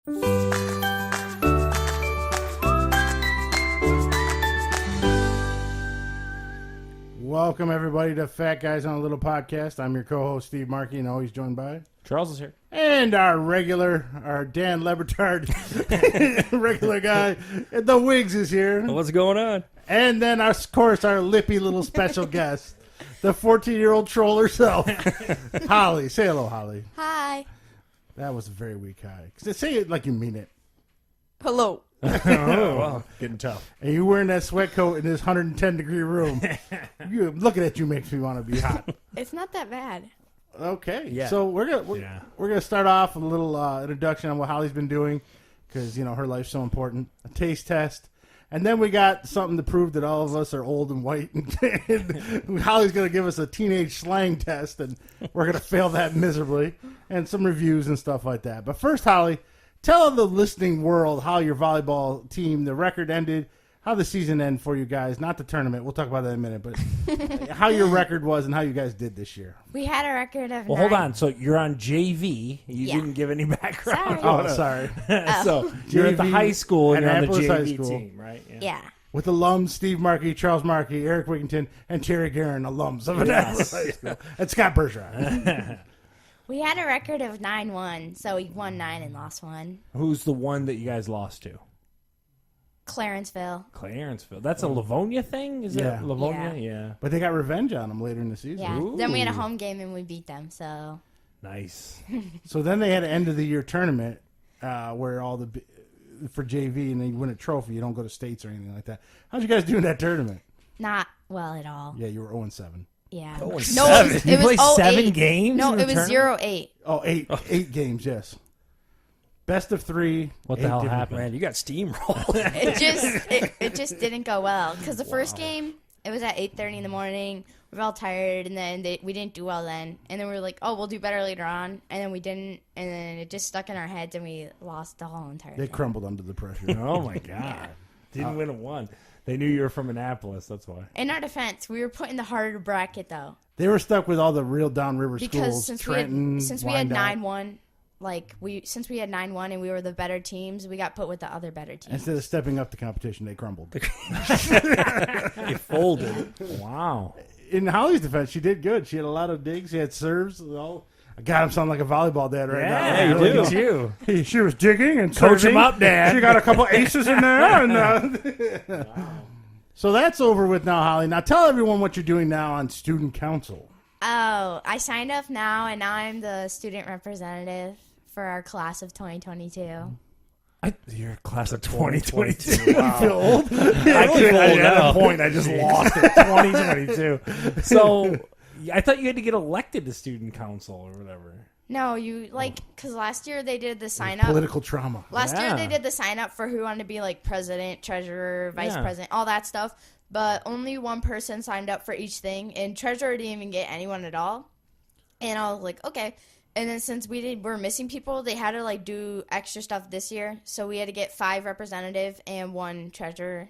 Welcome, everybody, to Fat Guys on a Little Podcast. I'm your co-host, Steve Markey, and always joined by... Charles is here. And our Dan Lebertard, regular guy, the Wiggs is here. What's going on? And then, of course, our lippy little special guest, the 14-year-old troll herself, Holly. Say hello, Holly. Hi. That was a very weak hi. Say it like you mean it. Hello. Oh, wow. Getting tough. And you wearing that sweat coat in this 110-degree room. Looking at you makes me want to be hot. It's not that bad. Okay, yeah. So we're gonna start off with a little introduction on what Holly's been doing, because her life's so important. A taste test, and then we got something to prove that all of us are old and white. And Holly's gonna give us a teenage slang test, and we're gonna fail that miserably, and some reviews and stuff like that. But first, Holly, tell the listening world how your volleyball team, the record ended. How the season ended for you guys, not the tournament. We'll talk about that in a minute, but how your record was and how you guys did this year. We had a record of Well, 9. hold on. So you're on JV. You Yeah. didn't give any background. Sorry. So you're at the JV, high school and you're on the Annapolis High JV School. team, right? Yeah. With alums Steve Markey, Charles Markey, Eric Wigington, and Terry Guerin, alums of Annapolis High School. And Scott Bergeron. We had a record of 9-1, so we won 9 and lost 1. Who's the one that you guys lost to? Clarenceville. Clarenceville. That's a Livonia thing? Is Yeah. it Livonia? Yeah. But they got revenge on them later in the season. Yeah. Ooh. Then we had a home game and we beat them, so. Nice. So then they had an end of the year tournament where for JV, and then you win a trophy. You don't go to states or anything like that. How'd you guys do in that tournament? Not well at all. Yeah, you were 0-7. Yeah. 0-7. No, You played 7 0-8. games No, in the it was tournament? 0-8. Oh, eight games, yes. Best of 3. What the 8 hell different- happened? Man, you got steamrolled. It just didn't go well because the first game, it was at 8:30 in the morning. We were all tired, and then we didn't do well then. And then we were like, oh, we'll do better later on. And then we didn't, and then it just stuck in our heads, and we lost the whole entire They thing. crumbled under the pressure. Oh, my God. Didn't win a one. They knew you were from Annapolis. That's why. In our defense, we were put in the harder bracket, though. They were stuck with all the real downriver Because schools. since we had Wyandotte. 9-1, since we had 9-1 and we were the better teams, we got put with the other better teams. Instead of stepping up the competition, they crumbled. You folded. Wow. In Holly's defense, she did good. She had a lot of digs. She had serves. God, I'm sounding like a volleyball dad right now. Yeah, you Really do. go. She was digging and Coach serving. him up, Dad. She got a couple aces in there. And, So that's over with now, Holly. Now tell everyone what you're doing now on student council. Oh, I signed up now, and now I'm the student representative for our class of 2022. You're class of 2022. I feel old. I really couldn't- old at now. a point, I just lost it. 2022. So I thought you had to get elected to student council or whatever. No, because last year they did the sign up. Political trauma. Last year Yeah. they did the sign up for who wanted to be like president, treasurer, vice Yeah. president, all that stuff. But only one person signed up for each thing, and treasurer didn't even get anyone at all. And I was like, okay. And then since we're missing people, they had to do extra stuff this year. So we had to get 5 representative and 1 treasurer.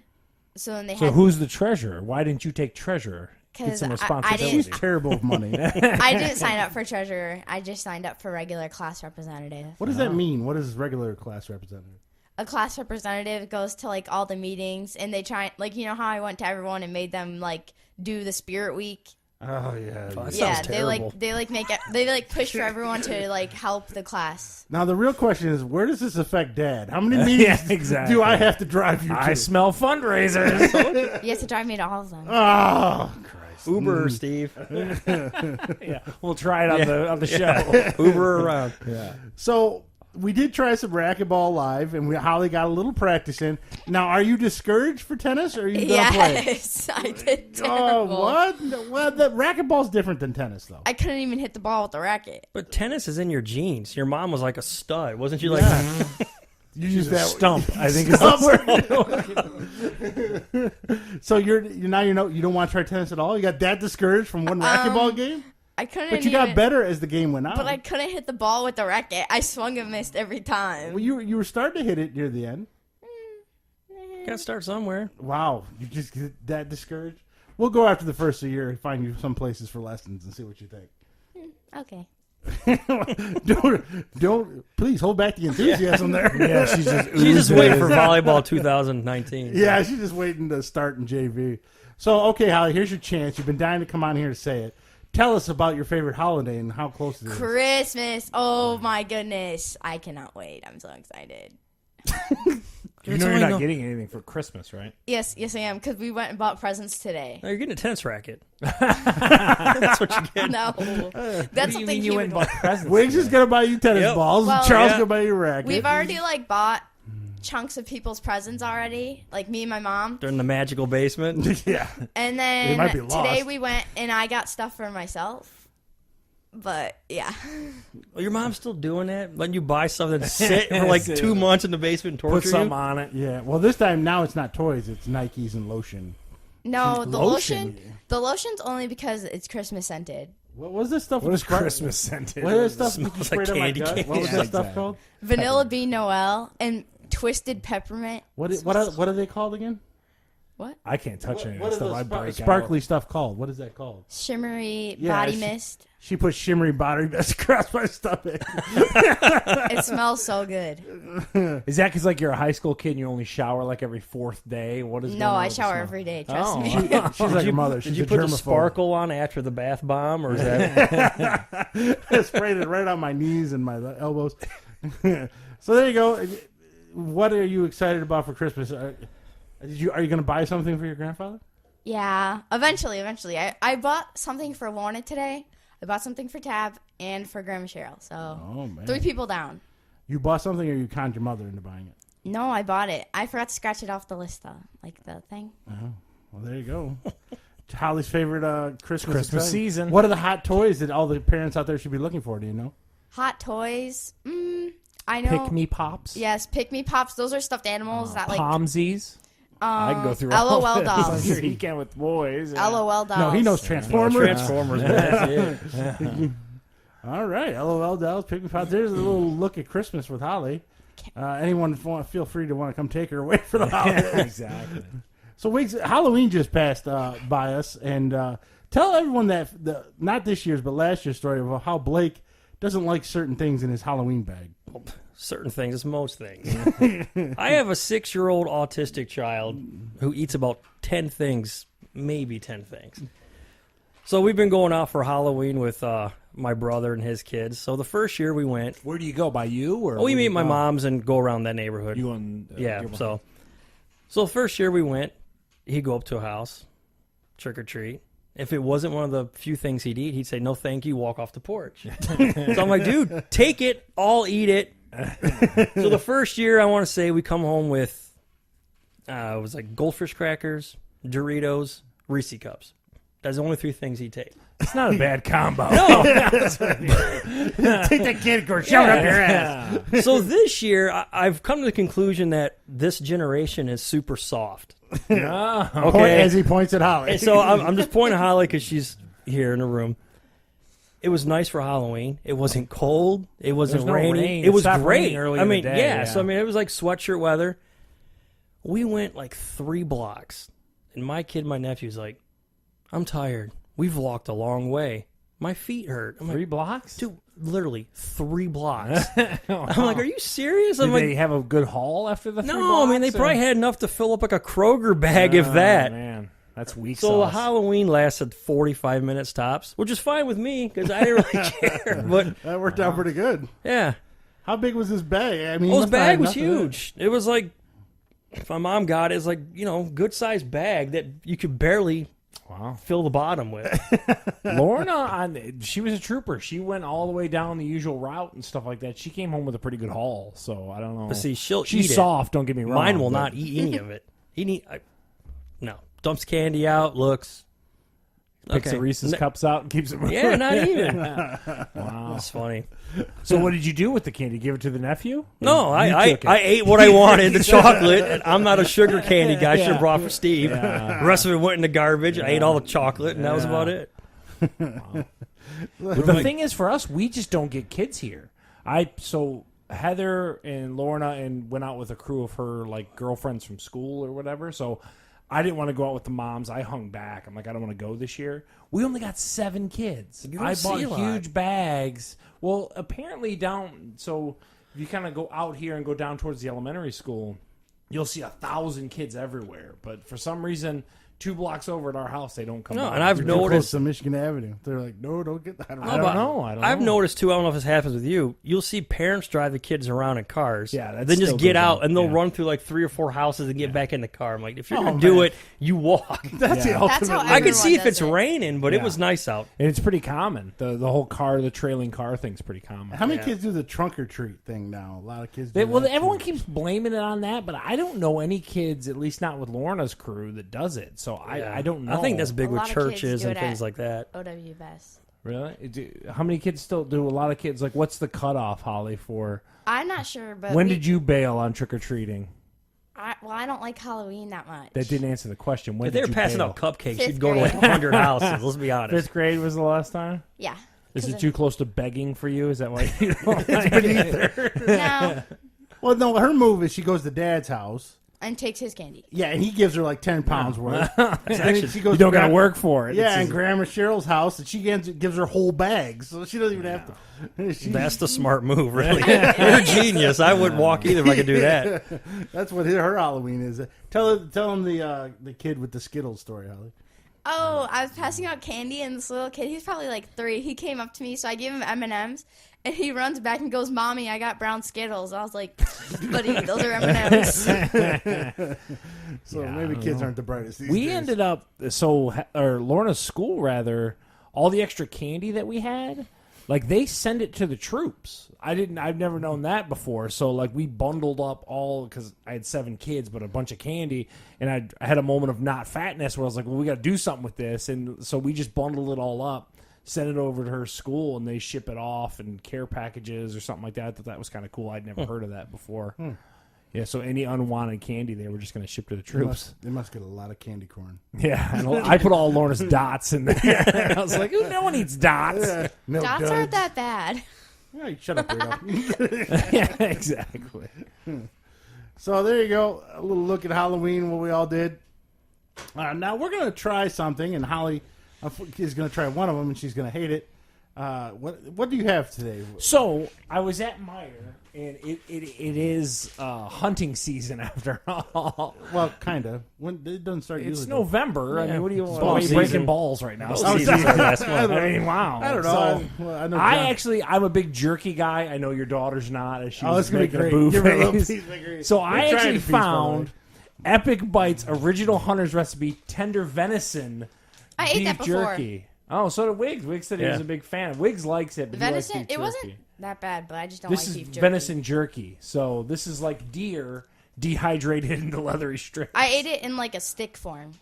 So then they So had who's the treasurer? Why didn't you take treasurer? Get 'Cause some I responsibility. She's terrible with money. I didn't sign up for treasurer. I just signed up for regular class representative. What does that mean? What is regular class representative? A class representative goes to like all the meetings, and they try how I went to everyone and made them do the spirit week. Oh, yeah. That Yeah, sounds they terrible. they push for everyone to help the class. Now, the real question is, where does this affect Dad? How many meetings Yeah, exactly. do I have to drive you to? I smell fundraisers. You have to drive me to all of them. Oh, Christ. Uber, Steve. Yeah, we'll try it on the show. Uber around. Yeah. So we did try some racquetball live, and Holly got a little practice in. Now, are you discouraged for tennis, or are you done playing? Yes, I did terrible. Oh, what? Well, the racquetball's different than tennis, though. I couldn't even hit the ball with the racket. But tennis is in your genes. Your mom was like a stud. Wasn't she like You use that Stump, I think is the word. So you don't want to try tennis at all? You got that discouraged from one racquetball game? I couldn't. But you got better as the game went on. But I couldn't hit the ball with the racket. I swung and missed every time. Well, you were starting to hit it near the end. Gotta start somewhere. Wow, you just get that discouraged? We'll go after the first of the year and find you some places for lessons and see what you think. Okay. don't please hold back the enthusiasm there. Yeah, she's She's just waiting for volleyball 2019. Yeah, she's just waiting to start in JV. So, okay, Holly, here's your chance. You've been dying to come on here to say it. Tell us about your favorite holiday and how close it is. Christmas. Oh, my goodness. I cannot wait. I'm so excited. You know you're not getting anything for Christmas, right? Yes, I am, because we went and bought presents today. No, you're getting a tennis racket. That's what you get. No. That's something you he went and would bought presents? Wiggs is going to buy you tennis balls, Well, and Charles yeah. going to buy you a racket. We've already, bought chunks of people's presents already, like me and my mom. They're in the magical basement. Yeah. And They might be then today lost. we went and I got stuff for myself. But, yeah. Well, your mom's still doing that? Letting you buy something and sit for like 2 months in the basement and torture Put something you? on it. Yeah. Well, this time, now it's not toys. It's Nikes and lotion. No, the Lotion? the lotion's only because it's Christmas scented. What was this stuff? What is Spray- Christmas scented? What is this stuff Smells you sprayed like on my candy gut? cane. What was Yeah, that stuff exactly. called? Vanilla Bean Noel and Twisted Peppermint. What are they called again? What? I can't touch any of What that is stuff. the I break sparkly stuff called? What is that called? Shimmery Yeah, body she- mist. She put shimmery body mist across my stomach. It smells so good. out. Is that because you're a high school kid and you only shower every fourth day? What is? No, going on I with the shower smell? every day. Trust Oh. me. She's like your mother. Did She's you a put the germaphobe. sparkle on after the bath bomb, or is that? I sprayed it right on my knees and my elbows. So there you go. What are you excited about for Christmas? Are you going to buy something for your grandfather? Yeah, eventually. I bought something for Lorna today. I bought something for Tab and for Grandma Cheryl. So Oh man! 3 people down. You bought something, or you conned your mother into buying it? No, I bought it. I forgot to scratch it off the list though, the thing. Well, there you go. Holly's favorite Christmas Christmas thing. season. What are the hot toys that all the parents out there should be looking for? Do you know? Hot toys. I know. Pick me pops. Yes, pick me pops. Those are stuffed animals that Pomsies. I can go through all LOL of this. I'm dolls. sure he can with boys. LOL dolls. No, he knows Transformers. Transformers. That's it. All right, LOL dolls, pick me pops. There's a little look at Christmas with Holly. Anyone feel free to want to come take her away for the holiday. Exactly. So Wiggs, Halloween just passed by us, and tell everyone that not this year's but last year's story of how Blake doesn't like certain things in his Halloween bag. Certain things, it's most things. I have a 6-year-old autistic child who eats about 10 things, maybe 10 things. So we've been going out for Halloween with my brother and his kids. So the first year we went, Where do you go? By you or? we where do meet you my go? mom's and go around that neighborhood. You and Yeah, your mom. so the first year we went, he'd go up to a house, trick or treat. If it wasn't one of the few things he'd eat, he'd say, "No, thank you," walk off the porch. So I'm like, dude, take it, I'll eat it. So the first year, I want to say we come home with, it was like goldfish crackers, Doritos, Reese cups. That's the only 3 things he'd take. It's not a bad combo. Take that kid, go shove it up your ass. So this year, I've come to the conclusion that this generation is super soft. No. Okay. As he points at Holly. And so I'm just pointing at Holly because she's here in the room. It was nice for Halloween. It wasn't cold. It wasn't There's no rainy. rain. It It was stopped great. raining early I in the mean, day, yeah. yeah. So I mean, it was like sweatshirt weather. We went like 3 blocks, and my kid, my nephew's like, "I'm tired. We've walked a long way. My feet hurt." I'm 3 like, blocks? dude, literally 3 blocks. I'm like, "Are you serious?" I'm Did like, they have a good haul after the 3 "No, blocks? I mean they probably had enough to fill up like a Kroger bag, if Oh, that." man. That's weak So the sauce. Halloween lasted 45 minutes tops, which is fine with me because I didn't really care. But That worked out pretty good. yeah, How big was his bag? I mean, well, he his must not have bag was enough of huge. It was like, if my mom got it, it's like, good sized bag that you could barely Wow. fill the bottom with. Lorna, she was a trooper. She went all the way down the usual route and stuff like that. She came home with a pretty good haul, so I don't know. But see, she's She's soft, don't get me wrong. Mine will but- not eat any of it. No. Dumps candy out, looks. Picks Okay. the Reese's cups out and keeps it moving. Yeah, not even. Wow. That's funny. So what did you do with the candy? Give it to the nephew? No, You I took it. ate what I wanted, the chocolate, and I'm not a sugar candy guy. I should have brought for Steve. Yeah. The rest of it went in the garbage. I ate all the chocolate, and that was Yeah. about it. But the thing is, for us, we just don't get kids here. So Heather and Lorna went out with a crew of her girlfriends from school or whatever. So I didn't want to go out with the moms. I hung back. I'm like, I don't want to go this year. We only got 7 kids. You don't I see bought a lot. huge bags. Well, apparently so if you kind of go out here and go down towards the elementary school, you'll see 1,000 kids everywhere. But for some reason, 2 blocks over at our house, they don't come No, out. and I've Too close noticed. to Michigan Avenue. They're like, no, don't get that. I don't know. I don't I've know. noticed too. I don't know if this happens with you. You'll see parents drive the kids around in cars. Yeah, that then just still get goes out on. and they'll Yeah. run through like 3 or 4 houses and get back in the car. I'm like, if you're Oh, gonna do man. it, you walk. That's the Yeah. ultimate. That's how I could see if Everyone it's does it. raining, but it Yeah. was nice out. And it's pretty common. The whole the trailing car thing's pretty common. How many Yeah. kids do the trunk or treat thing now? A lot of kids. Do Everyone too. keeps blaming it on that, but I don't know any kids, at least not with Lorna's crew, that does it. So I don't know. I think that's big A with lot of kids churches do and it things at- like that. OW Best. Really? How many kids still do? A lot of kids. Like, what's the cutoff, Holly, for I'm not sure, but when did you bail on trick or treating? I don't like Halloween that much. That didn't answer the question. When If they did were you passing bail? out cupcakes, Fifth you'd go to like grade. 100 houses. Let's be honest. 5th grade was the last time. Yeah. Is 'Cause it too close to begging for you? Is that why you don't like it? No, Well, no, her move is she goes to Dad's house. and takes his candy. Yeah, and he gives her like 10 pounds worth. Actually, And then she goes You don't to got to work for it. Yeah, It's and just- Grandma Cheryl's house, and she gives her whole bags, so she doesn't even have to. That's the smart move, really. You're a genius. I wouldn't walk either if I could do that. That's what her Halloween is. Tell him the kid with the Skittles story, Holly. Oh, I was passing out candy, and this little kid, he's probably like 3. He came up to me, so I gave him M&Ms, and he runs back and goes, "Mommy, I got brown Skittles." I was like, "Buddy, those are M&Ms." So Yeah, maybe I kids know. aren't the brightest these We days. ended up or Lorna's school rather, all the extra candy that we had, like they send it to the troops. I've never known that before. So like we bundled up all, because I had 7 kids, but a bunch of candy, and I had a moment of not fatness where I was like, well, we got to do something with this, and so we just bundled it all up, sent it over to her school, and they ship it off in care packages or something like that. I thought that was kind of cool. I'd never heard of that before. Yeah, so any unwanted candy, they were just going to ship to the troops. They must get a lot of candy corn. Yeah, and I put all Lorna's dots in there. I was like, "Ooh, no one eats dots." Milk Dots duds. aren't that bad. Yeah, you shut up, weirdo. Yeah, exactly. So there you go. A little look at Halloween, what we all did. Now we're going to try something, and Holly is going to try one of them, and she's going to hate it. What do you have today? So I was at Meyer, and it is hunting season after all. Well, kind of. When it doesn't start It's usually. November. I mean, what do you want? ball Why are you season. breaking balls right now? Ball season was last month. I mean, wow. I don't So, know. I know I'm a big jerky guy. I know your daughter's not. As she Oh, was it's going to be making great. a boo Give her a little face. piece of great. So We're I trying actually a piece, by the found way. Epic Bites original hunter's recipe tender venison I ate beef that before. jerky. Oh, so did Wiggs. Wiggs said he was Yeah. a big fan. Wiggs likes it, but he likes Venison, beef it jerky. wasn't that bad, but I just don't This like is beef jerky. venison jerky. So this is like deer dehydrated into leathery strips. I ate it in like a stick form.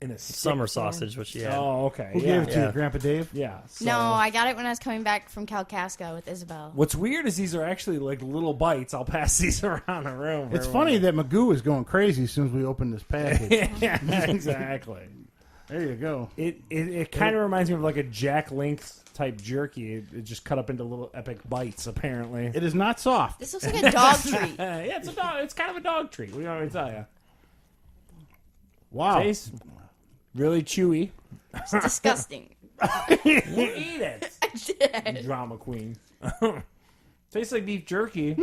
in a stick Summer form. sausage, which you had. Oh, okay. Who yeah. gave it to Yeah. you, Grandpa Dave? Yeah. So. No, I got it when I was coming back from Kalkaska with Isabel. What's weird is these are actually like little bites. I'll pass these around the room. It's funny that Magoo is going crazy as soon as we open this package. Yeah, exactly. There you go. It kind of reminds me of like a Jack Link's type jerky. It just cut up into little epic bites. Apparently. It is not soft. This looks like a dog treat. Yeah, it's a dog. It's kind of a dog treat. What do you want me to tell you? Wow. Tastes really chewy. It's disgusting. Eat it, I did. drama queen. Tastes like beef jerky.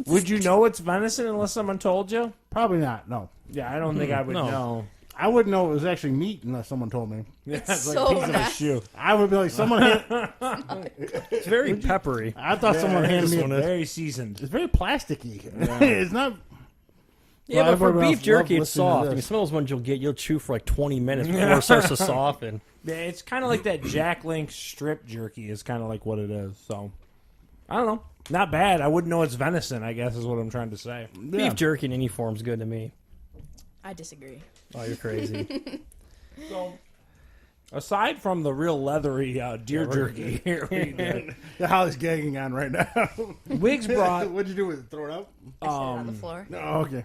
Would you know it's venison unless someone told you? Probably not. No. Yeah, I don't think I would No. know. I wouldn't know it was actually meat unless someone told me. Yeah, It's like so a piece of a nasty. shoe. I would be like, someone hand, It's very peppery. I thought someone handed me this one a, is. Very seasoned. it's very plasticky. it's not. Yeah, Well, but for everyone beef else jerky, loved it's listening to soft. I mean, this. some of those ones you'll chew for like 20 minutes before it starts to soften. Yeah, it's kind of like that Jack Link strip jerky is kind of like what it is. So, I don't know. Not bad. I wouldn't know it's venison, I guess is what I'm trying to say. Yeah. Beef jerky in any form's good to me. I disagree. Oh, you're crazy. So, aside from the real leathery deer jerky here, we did. The Holly's gagging on right now. Wiggs brought What'd you do with it? Throw it out? I set it on the floor. No, okay.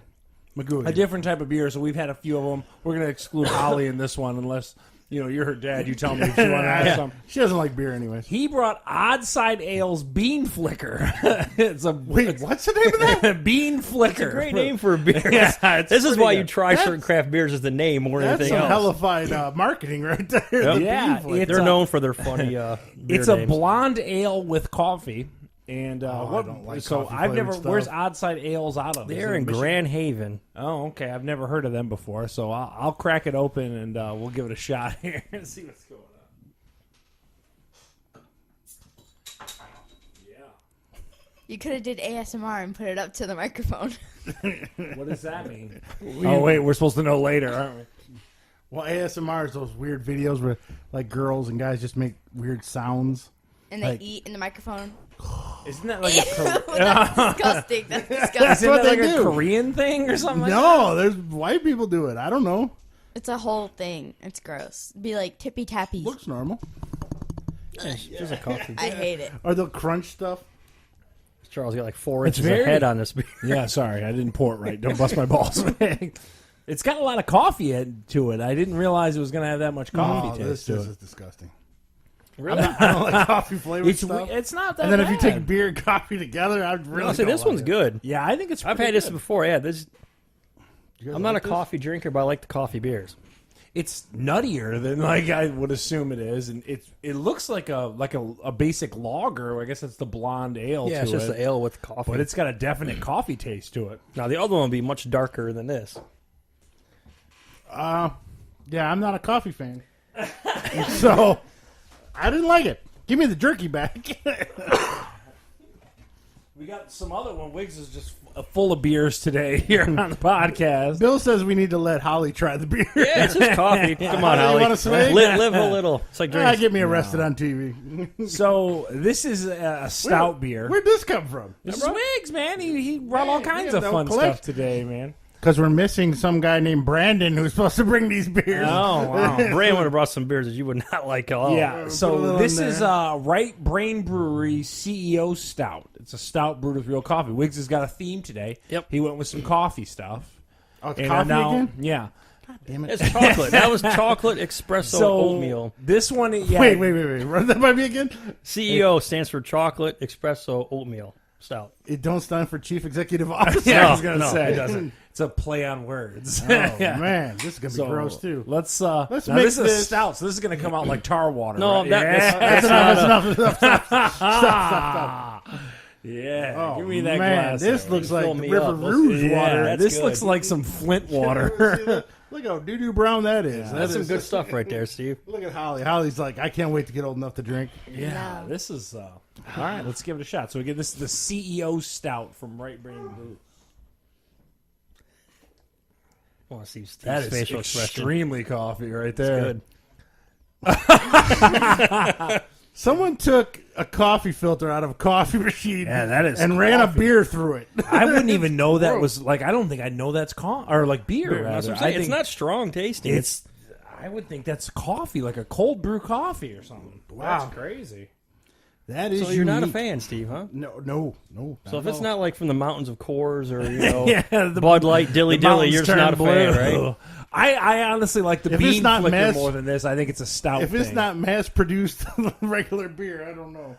Magoo. a different type of beer, so we've had a few of them. We're going to exclude Holly in this one unless You know, you're her dad. You tell me if you want to have some. She doesn't like beer anyways. He brought Odd Side Ale's Bean Flicker. Wait, what's the name of that? Bean Flicker. It's a great name for a beer. Yeah, This is why you good. try certain craft beers as the name more than That's anything some else. hellified marketing right there. The Yeah, bean flavor. They're known for their funny beer It's names. a blonde ale with coffee. And I what? don't like So coffee I've never. flavored stuff. Where's Odd Side Ales out of? They're Is it in Michigan? Grand Haven. Oh, okay. I've never heard of them before, so I'll crack it open and we'll give it a shot here and see what's going on. Yeah. You could have did ASMR and put it up to the microphone. What does that mean? Oh wait, we're supposed to know later, aren't we? Well, ASMR is those weird videos where like girls and guys just make weird sounds. And they Like- eat in the microphone. Isn't that like a That's disgusting. That's disgusting. Isn't what that like they a do. Korean thing or something? Like No, there's white people do it. I don't know. It's a whole thing. It's gross. Be like tippy tappy. Looks normal. Just a coffee. I hate it. Or they'll crunch stuff. Charles got like 4 It's inches very- of head on this beer. Yeah, sorry, I didn't pour it right. Don't bust my balls. It's got a lot of coffee to it. I didn't realize it was going to have that much coffee Oh, taste this to it. is disgusting. Really? I don't like coffee flavored It's stuff. it's not that And then if bad. you take beer and coffee together, I'd really. I'll say don't this like one's it. good. Yeah, I think it's. I've pretty had this good. before. Yeah, this. You guys I'm not like a this? coffee drinker, but I like the coffee beers. It's nuttier than like I would assume it is, and it looks like a basic lager. I guess it's the blonde ale. Yeah, to it's just it, the ale with coffee. but it's got a definite coffee taste to it. Now the other one will be much darker than this. Yeah, I'm not a coffee fan, so I didn't like it. Give me the jerky back. We got some other one. Wiggs is just full of beers today here on the podcast. Bill says we need to let Holly try the beer. Yeah, it's just coffee. Come on, You Holly. want a swig? Live a little. It's like drinking. Get me arrested on TV. So this is a stout beer. Where'd this come from? This is Wiggs, man. He brought all kinds of they'll fun collect. stuff today, man. Because we're missing some guy named Brandon who's supposed to bring these beers. Oh wow. Brand would have brought some beers that you would not like at all. Yeah, put a so little this in is Right Brain Brewery CEO Stout. It's a stout brewed with real coffee. Wiggs has got a theme today. Yep. He went with some coffee stuff. Oh, it's And coffee now, again? yeah. Damn it. It's chocolate. That was chocolate espresso So oatmeal. this one, yeah. Wait. Run that by me again? CEO stands for chocolate espresso oatmeal stout. It don't stand for Chief Executive Officer. Yeah, I No, was gonna no, say it doesn't. It's a play on words. Oh, Yeah. man. This is going to be So gross, too. Let's Let's now mix this is a this. stout, so this is gonna come out like tar water. No, right? that's Enough. Stop. yeah. Oh, Give me that man. glass. This there. looks like fill the me River up. Rouge Yeah, water. That's this good. looks like some Flint water. Look how doo-doo brown that is. That's some good stuff right there, Steve. Look at Holly. Holly's like, I can't wait to get old enough to drink. Yeah, No. this is all right. Let's give it a shot. So again, this is the CEO Stout from Right Brain Brew. I want to see Steve's That is facial expression. extremely coffee right there. Good. Someone took a coffee filter out of a coffee machine Yeah, that is and ran a coffee. beer through it. I wouldn't even know that was like. I don't think I know that's or like beer. That's Rather, what I'm saying. I It's think not strong tasting. It's. I would think that's coffee, like a cold brew coffee or something. Wow. That's crazy. That is so you're not a unique. fan, Steve, huh? No. So if it's not like from the mountains of Coors or The Bud Light, Dilly the Dilly, mountains you're just not a turn fan, blue. right? I honestly like the If it's bean not flicker mass- more than this. I think it's a stout. If it's thing. not mass-produced regular beer, I don't know.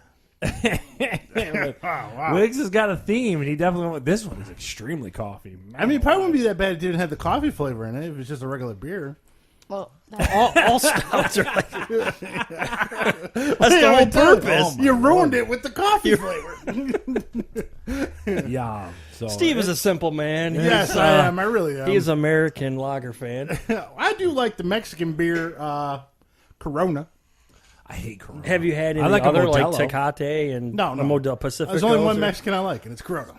Wow. Wiggs has got a theme, and he definitely went. This one is extremely coffee. I mean, it probably wouldn't be that bad if it didn't have the coffee flavor in it. If it's just a regular beer. Well, All stouts are like that's the Yeah, whole it does. purpose. You ruined it with the coffee flavor. yeah. So Steve is a simple man. Yes, He's, I am. I really am. He is an American lager fan. I do like the Mexican beer, Corona. I hate Corona. Have you had any I like a other like Modelo. Tecate and No. Modelo Pacifico? There's only one Mexican I like, and it's Corona.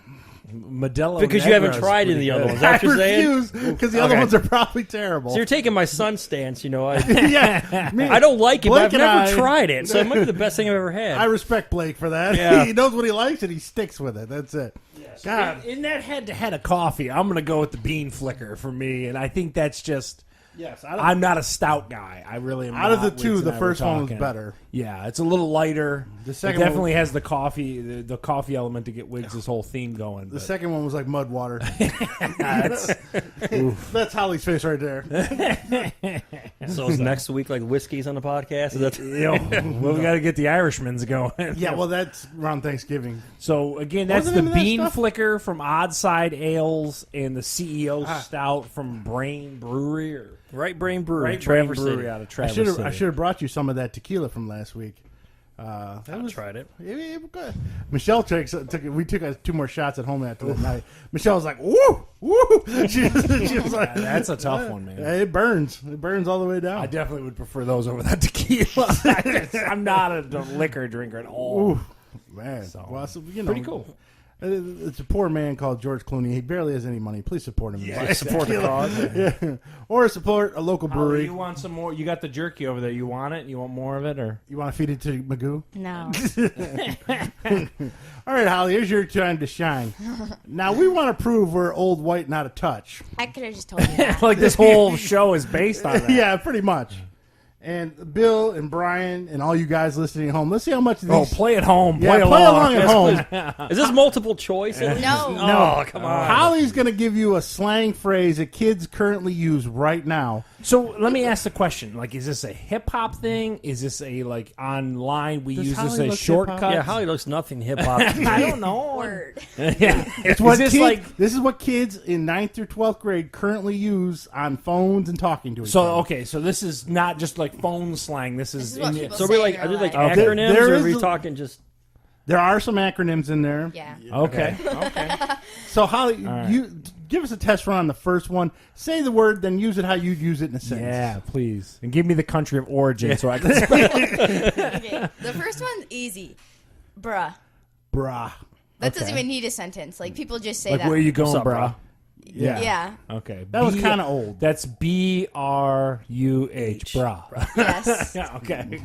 Modelo Because you haven't Negra is tried any of pretty the other good. ones. That's I what you're saying? refuse, because the other Okay. ones are probably terrible. So you're taking my son's stance, I yeah, me- I don't like it, Blake but I've and never I- tried it, so it might be the best thing I've ever had. I respect Blake for that. Yeah. He knows what he likes, and he sticks with it. That's it. God. In that head-to-head of coffee, I'm going to go with the bean flicker for me, and I think that's just Yes, I'm not a stout guy. I really am. out of the not. two, Wiggs the and I were first one was talking. better. Yeah, it's a little lighter. The second it one definitely has the coffee, the coffee element to get Wiggs' this whole theme going. The second one was like mud water. that's, That's Holly's face right there. So is next week like whiskeys on the podcast? Is that well, we got to get the Irishmans going. Yeah, well, that's around Thanksgiving. So again, that's Wasn't the any of that Bean stuff? Flicker from Oddside Ales and the CEO Stout from Brain Brewery or Right Brain Brewery, Right Brain Traverse Brewery City? out of I Traverse should City. have brought you some of that tequila from last week. I tried it. It was good. Michelle took it. We took 2 more shots at home after that night. Michelle was like, "Woo, woo!" She was like, That's a tough one, man. It burns. It burns all the way down. I definitely would prefer those over that tequila. I'm not a liquor drinker at all. Ooh, man. So, Well, you know, pretty cool. It's a poor man called George Clooney. He barely has any money. Please support him. Yeah, Support the cause. Yeah. Or support a local brewery. You want some more? You got the jerky over there. You want it? You want more of it, or You want to feed it to Magoo? No. All right, Holly, here's your time to shine. Now, we want to prove we're old, white, and out of touch. I could have just told you that. like this whole show is based on that? Yeah, pretty much. And Bill and Brian and all you guys listening at home, let's see how much of these... Oh, play at home. yeah, play along at home. Is this multiple choice? At least? No. Oh, come on. Holly's going to give you a slang phrase that kids currently use right now. So let me ask the question: like, is this a hip hop thing? Is this a like online? We Does use this Holly as look shortcut? hip-hop? Yeah, Holly looks nothing hip hop. I don't know. Word. Yeah, It's what is this kids, like? this is what kids in 9th through 12th grade currently use on phones and talking to each So other. okay, so this is not just like phone slang. This is, This is what in people So say we're like, in are real they like life. Okay. acronyms, There or are is we a- talking just? There are some acronyms in there. Yeah. okay. Okay. So, Holly, right. you give us a test run on the first one. Say the word, then use it how you'd use it in a sentence. Yeah, please, and give me the country of origin so I can spell it. Okay. The first one's easy. Bruh. Brah. That doesn't Okay. even need a sentence. Like, people just say Like, that. where you going, What's up, brah? Yeah. Yeah. Okay, That was kind of old. That's BRUH, brah. Yes. Yeah, okay.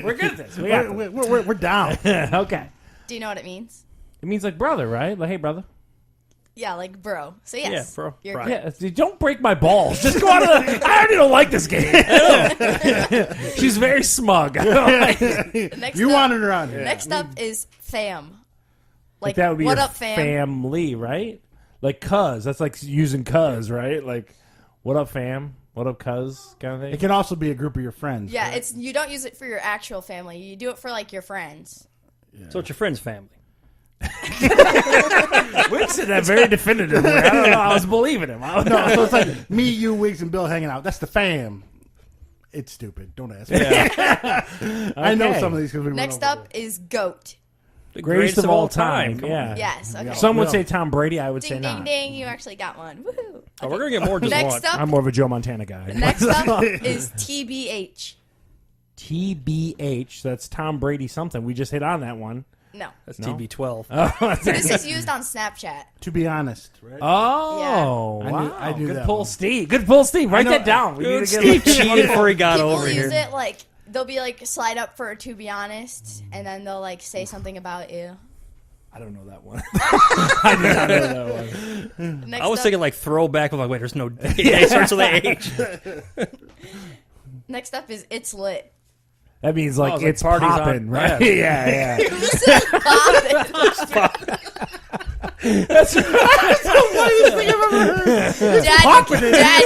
We're good at this. We got this. We're down. Okay. Do you know what it means? It means like brother, right? Like, hey, brother. Yeah, like bro. So yes. Yeah, bro. You're Bro. good. Yeah, don't break my balls. Just go out of the. I already don't like this game. She's very smug. Next You up, wanted her on here. Next up is fam. Like, that would be what your up, fam? family, right? Like cuz. That's like using cuz, right? Like, what up, fam? What up, cuz? Kind of thing. It can also be a group of your friends. Yeah, it's you don't use it for your actual family. You do it for like your friends. So it's your friend's family. Wiggs said that very definitively. I don't know. I was believing him. I don't know. No, so it's like me, you, Wiggs, and Bill hanging out. That's the fam. It's stupid. Don't ask me. I know Okay. some of these because we Next went over up is goat. The Greatest of all time. Come on. Yeah. Yes. Okay. Some would Yeah. say Tom Brady. I would say Ding ding not. ding! You actually got one. Woohoo! Oh, we're gonna get more than just Next one. up, I'm more of a Joe Montana guy. next up is TBH. TBH. That's Tom Brady something. We just hit on that one. No, That's No. TB12. this is used on Snapchat. To be honest, right? Oh, Yeah. wow. I knew Good that pull, one. Steve. Good pull, Steve. Write know- that down. We Dude, need to Steve get cheated before he got People over use here. it like they'll be like slide up for a to be honest, and then they'll like say something about you. I don't know that one. I did not know that one. Next I was up, thinking like throwback. I'm like, wait, there's no it starts with H. next up is it's lit. That means like Oh, it's like it's parties on- popping, right? yeah. yeah. Who said poppin'? That's Dad,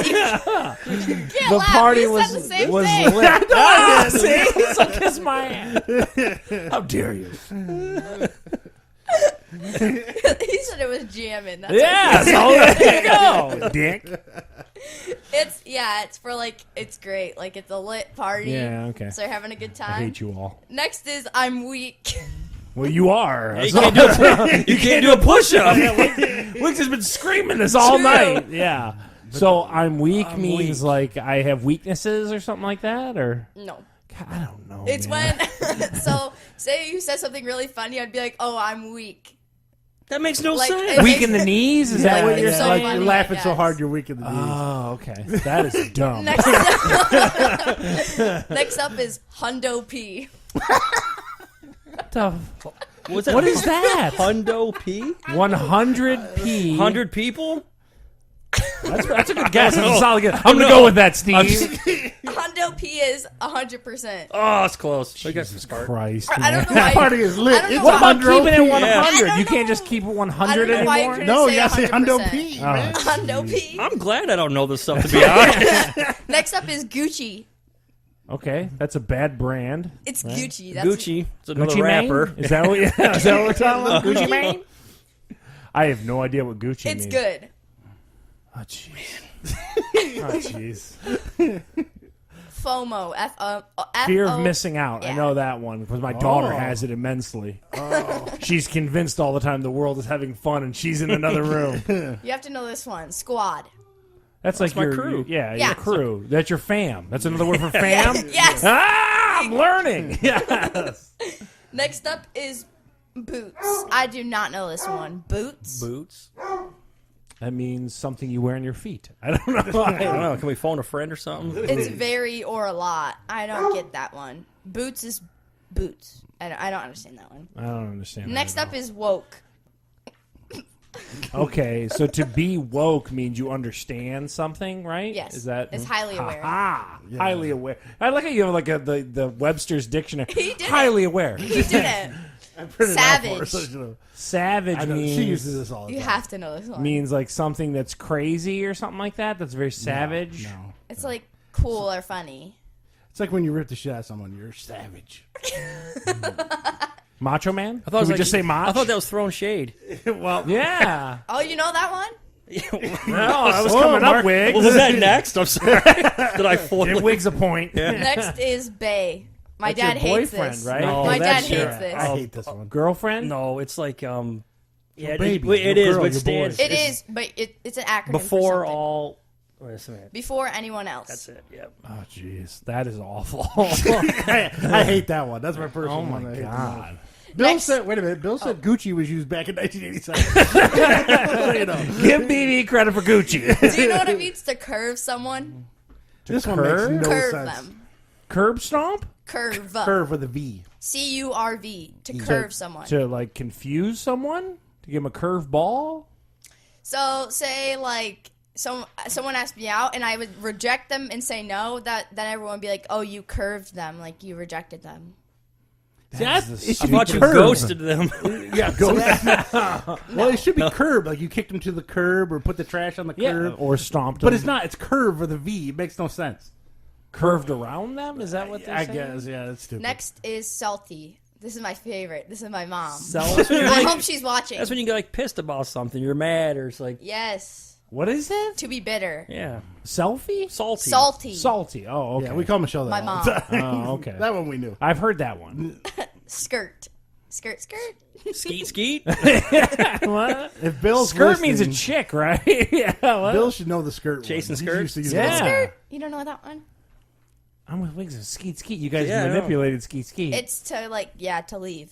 you can't the laugh. party We was said the same was thing. lit. Ah, see, so kiss my ass. How dare you? He said it was jamming. That's Yeah, so there you go, dick. it's for like it's great. Like it's a lit party. Yeah, okay. So you're having a good I time. hate you all. Next is I'm weak. Well, you are. You can't do a push-up. Wiggs has been screaming this all True. night. Yeah. So I'm weak I'm means weak. like I have weaknesses or something like that, or No. God, I don't know. It's man. when so say you said something really funny, I'd be like, "Oh, I'm weak." That makes no Like, sense. it- weak in the knees. Is that Like, what you're you're so saying? Like funny, you're laughing I so guess. hard you're weak in the knees. Oh, okay. That is dumb. Next next up is Hundo P. What the What's that? What is that? Hundo P? 100p. 100 people? That's a good guess. That's a solid guess. I'm going to go with that, Steve. Hundo P is 100%. Oh, it's close. Jesus Christ. I don't know That why. party is lit. I don't know It's What about 100 keeping it P. 100? I don't You know. can't just keep it 100 I don't know why you anymore? couldn't No, say you gotta say Hundo 100%. P, Oh. man. Hundo P. I'm glad I don't know this stuff, to be honest. Next up is Gucci. Okay, that's a bad brand. It's Gucci. That's Gucci. It's another Gucci rapper. Mane? Is that what, is that what we're talking about? Gucci Mane? I have no idea what Gucci It's means. good. Oh, jeez. Oh, jeez. FOMO. Fear of missing out. I Yeah. know that one because my daughter Oh. has it immensely. She's convinced all the time the world is having fun and she's in another room. You have to know this one. Squad. That's like my your crew. Yeah, Yeah. your crew. That's your fam. That's another word for fam. Yes. Ah, I'm learning. Yes. Next up is boots. I do not know this one. Boots. Boots. That means something you wear on your feet. I don't know. I don't know. Can we phone a friend or something? It's very or a lot. I don't get that one. Boots is boots. I don't understand that one. I don't understand. Next that up is woke. at all. Okay, so to be woke means you understand something, right? Yes. Is that It's highly aware. Ah, highly aware. I like how you have like the Webster's dictionary. He did highly aware. You did it. I printed it out for her, Savage. so she knows. Savage I know, means she uses this all the You time. have to know this one. means like something that's crazy or something like that. That's very savage. No. It's like cool or funny. It's like when you rip the shit out of someone, you're savage. Macho man. I thought it was Can we like, just say macho? I thought that was throwing shade. Well, Yeah. Oh, you know that one? No, I was Whoa, coming Mark. up, Wiggs. Well, is that next? I'm sorry. Did I foil Give it? Wiggs a point. Next is Bay. My That's your dad hates boyfriend, this. right? No, My dad that's hates your- this. I hate this one. Girlfriend? No, it's like yeah, baby, it your is, girl, but it your stands boy. It is, but it's an acronym before for something. all. Wait a minute. Before anyone else. That's it. Yep. Oh, jeez. That is awful. I hate that one. That's my personal Oh, one. my I hate the most. God. Bill Next- said, wait a minute. Bill said Gucci was used back in 1987. So, you know, Give BB credit for Gucci. Do you know what it means to curve someone? this one curve? makes no Curve sense. them. Curb stomp? Curve. Curve with a V. CURV. To curve someone. To, like, confuse someone? To give him a curve ball? So say like someone asked me out and I would reject them and say no. Then everyone would be like, "Oh, you curved them. Like you rejected them." See, It I should be thought you curb. ghosted them. Yeah, ghost. Well, it should be curb. Like you kicked him to the curb or put the trash on the curb. Or stomped But them. it's not. It's curve with a V. It makes no sense. Curved around them? Is that what they're I saying? guess. Yeah, that's stupid. Next is salty. This is my favorite. This is my mom. Self- I hope she's watching. That's when you get like pissed about something. You're mad, or it's like, Yes. What is it? To be bitter. yeah, Selfie? salty. Salty. Salty. Oh, okay. Yeah, we call Michelle that. My all mom. the time. Oh, okay. That one we knew. I've heard that one. Skirt. Skirt. Skeet, skeet. What? If Bill's Skirt means a listening, chick, right? Yeah. What? Bill should know the skirt. Chasing one. He's skirts? used to use Yeah. that. Skirt. You don't know that one? I'm with Wiggs and Skeet Skeet. You guys Yeah, I know. manipulated Skeet Skeet. It's to to leave.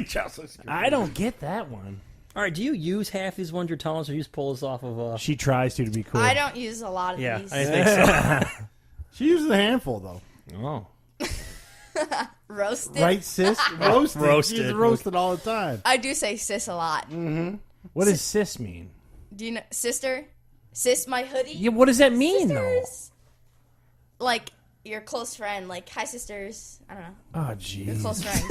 Chelsea skirt. I don't get that one. All right, do you use half these ones you're telling us, or you just pull this off of? She tries to be cool. I don't use a lot of Yeah, these. I think so. She uses a handful though. Oh. Roasted. Right, sis? Roasted. Roasted. She's roasted all the time. I do say sis a lot. What does sis mean? Do you know sister? Sis, my hoodie. Yeah, what does that mean, Sisters. Like your close friend. Like hi, sisters. I don't know. though? Oh, Your jeez. close friend.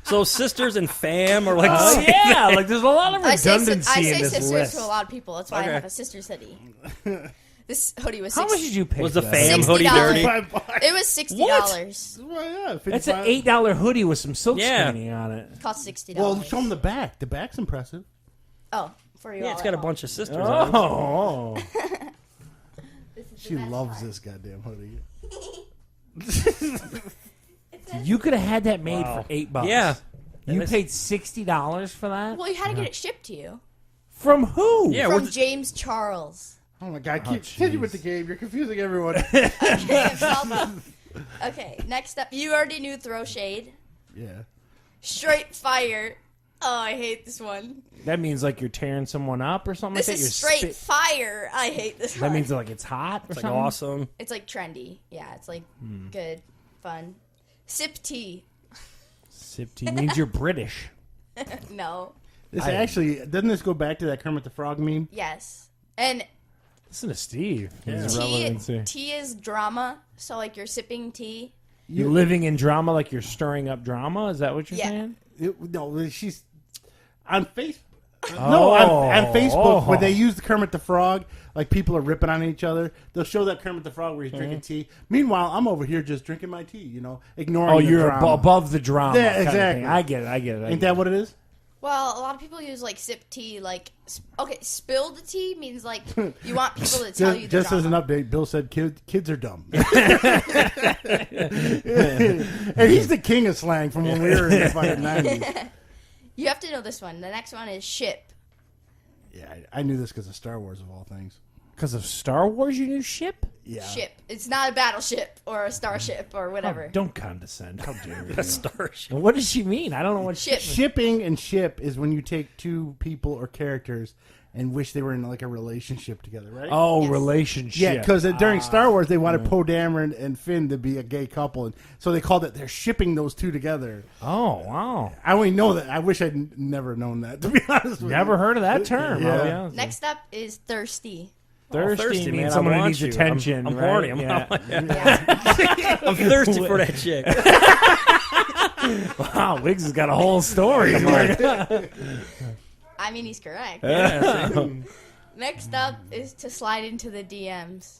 So sisters and fam are like, the Oh, same yeah. thing. Like, there's a lot of I say redundancy in this sisters list. to a lot of people. That's why Okay. I have a sister's hoodie. This hoodie was How much did you pay Was for the that? fam $60. hoodie dirty? It was $60. Well, yeah, That's an 55. $8 hoodie with some silk Yeah. screening on it. It cost $60. Well, show them the back. The back's impressive. Oh, for you. Yeah, all it's at got a home. bunch of sisters on it. Oh. This is the She best loves part. this goddamn hoodie. You could have had that made Wow. for $8. Yeah. You That is- paid $60 for that? Well, you had to get it shipped to you From who? Yeah, from we're- James Charles. Oh my god, continue with the game. You're confusing everyone. Okay, next up, you already knew throw shade. Yeah. Straight fire. Oh, I hate this one. That means like you're tearing someone up or something This like that? is straight fire. I hate this That one. means like it's hot or It's like something? awesome. It's like trendy. Yeah, it's like good, fun. Sip tea. Sip tea means you're British. No. This actually doesn't this go back to that Kermit the Frog meme? Yes. And Listen to Steve. His tea, relevancy. tea is drama. So like you're sipping tea. You're living in drama like you're stirring up drama? Is that what you're Yeah. saying? No, she's on Facebook. No, on Facebook, when they use the Kermit the Frog, like people are ripping on each other, they'll show that Kermit the Frog where he's drinking tea. Meanwhile, I'm over here just drinking my tea, ignoring Oh, the you're drama. above the drama. Yeah, kind of exactly. thing. I get it. Ain't that what it is? Well, a lot of people use like sip tea, like spill the tea means like you want people to tell you the Just as an drama. update, Bill said kids are dumb. And he's the king of slang from when we were in the fucking 90s. You have to know this one. The next one is ship. Yeah, I knew this because of Star Wars, of all things. Because of Star Wars, you knew ship? Yeah. Ship. It's not a battleship or a starship or whatever. Oh, don't condescend. How dare you? A starship. What does she mean? I don't know what Ship. Shipping and ship is when you take two people or characters and wish they were in like a relationship together, right? Oh, Yes. relationship. yeah, because during Star Wars they wanted Poe Dameron and Finn to be a gay couple, and so they called it. They're shipping those two together. Oh, wow. I only know that. I wish I'd never known that. To be honest with Never you. heard of that term. Yeah. I'll be honest. Next up is thirsty. Thirsty, thirsty, means man. someone I who want needs you. attention. I'm right? horny. Yeah. Yeah. I'm thirsty for that chick. Wow, Wiggs has got a whole story. I mean, he's correct. Yeah, Next up is to slide into the DMs.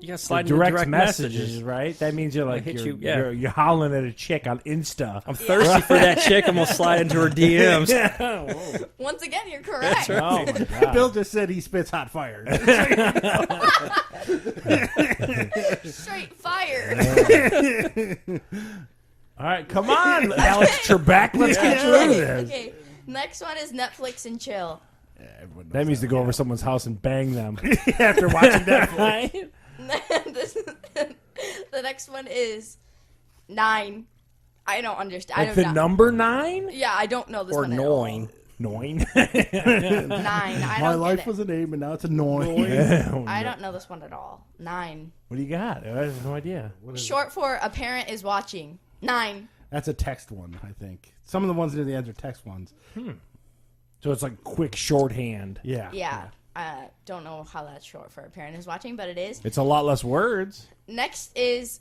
you got to slide into direct messages, right? That means you're like hit you're, you, yeah. you're hollering at a chick on Insta. I'm thirsty for that chick. I'm gonna slide into her DMs. Once again, you're correct. That's right. Oh my God. Bill just said he spits hot fire. Straight fire. All right, come on, Alex Trebek. Let's get through this. Okay. Next one is Netflix and chill. That means to go over someone's house and bang them. After watching that, Right? The next one is 9. I don't understand. Like I the don't know. number 9? Yeah, I don't know this Or one at all. 9. 9? 9. I my don't life get was it. a name, and now it's annoying. I don't know this one at all. 9. What do you got? I have no idea. Short for a parent is watching. 9. That's a text one, I think. Some of the ones near the end are text ones. So it's like quick shorthand. Yeah. Yeah. I don't know how that's short for a parent is watching, but it is. It's a lot less words. Next is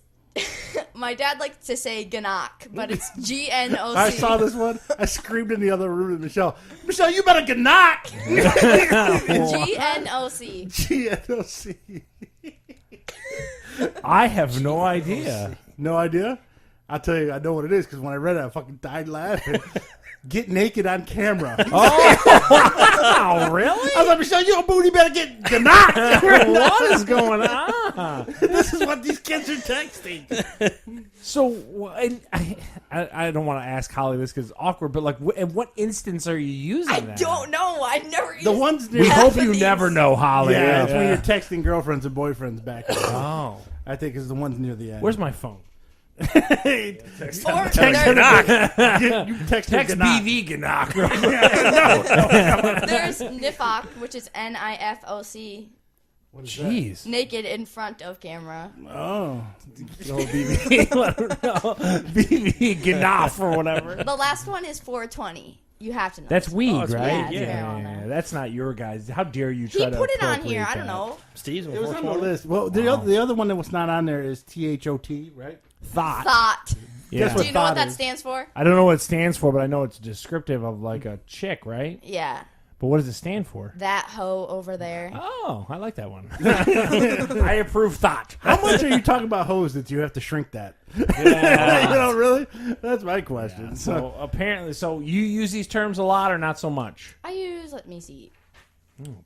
my dad likes to say Gnoc, but it's GNOC. I saw this one. I screamed in the other room at Michelle. Michelle, you better get knocked. GNOC. GNOC. I have no idea. No idea? I'll tell you, I know what it is because when I read it, I fucking died laughing. Get naked on camera. Oh, really? I was like, Michelle, your booty better get knocked. What is going on? This is what these kids are texting. So, I don't want to ask Holly this because it's awkward, but like, in what instance are you using I that? don't know. I never used The ones We near. hope you never know, Holly. Yeah, it's when you're texting girlfriends and boyfriends back. Oh. I think it's the ones near the end. Where's my phone? Or you text Text BV Ganock. there's NIFOC, which is NIFOC. Jeez. Naked in front of camera. Oh. BV Ganoff or whatever. The last one is 420. You have to know. That's this weed, it's right? weed. Yeah, it's marijuana. That's not your guys. How dare you He try to put it on here. appropriate I don't that. know. Steve's It was on the 420. list. Well, the other one that was not on there is THOT, right? Thought. Yeah. Guess Do you know what thought that is? stands for? I don't know what it stands for, but I know it's descriptive of like a chick, right? Yeah. But what does it stand for? That hoe over there. Oh, I like that one. I approve thought. How much are you talking about hoes that you have to shrink that? Yeah. You know, really? That's my question. So apparently, so you use these terms a lot or not so much? I use, let me see.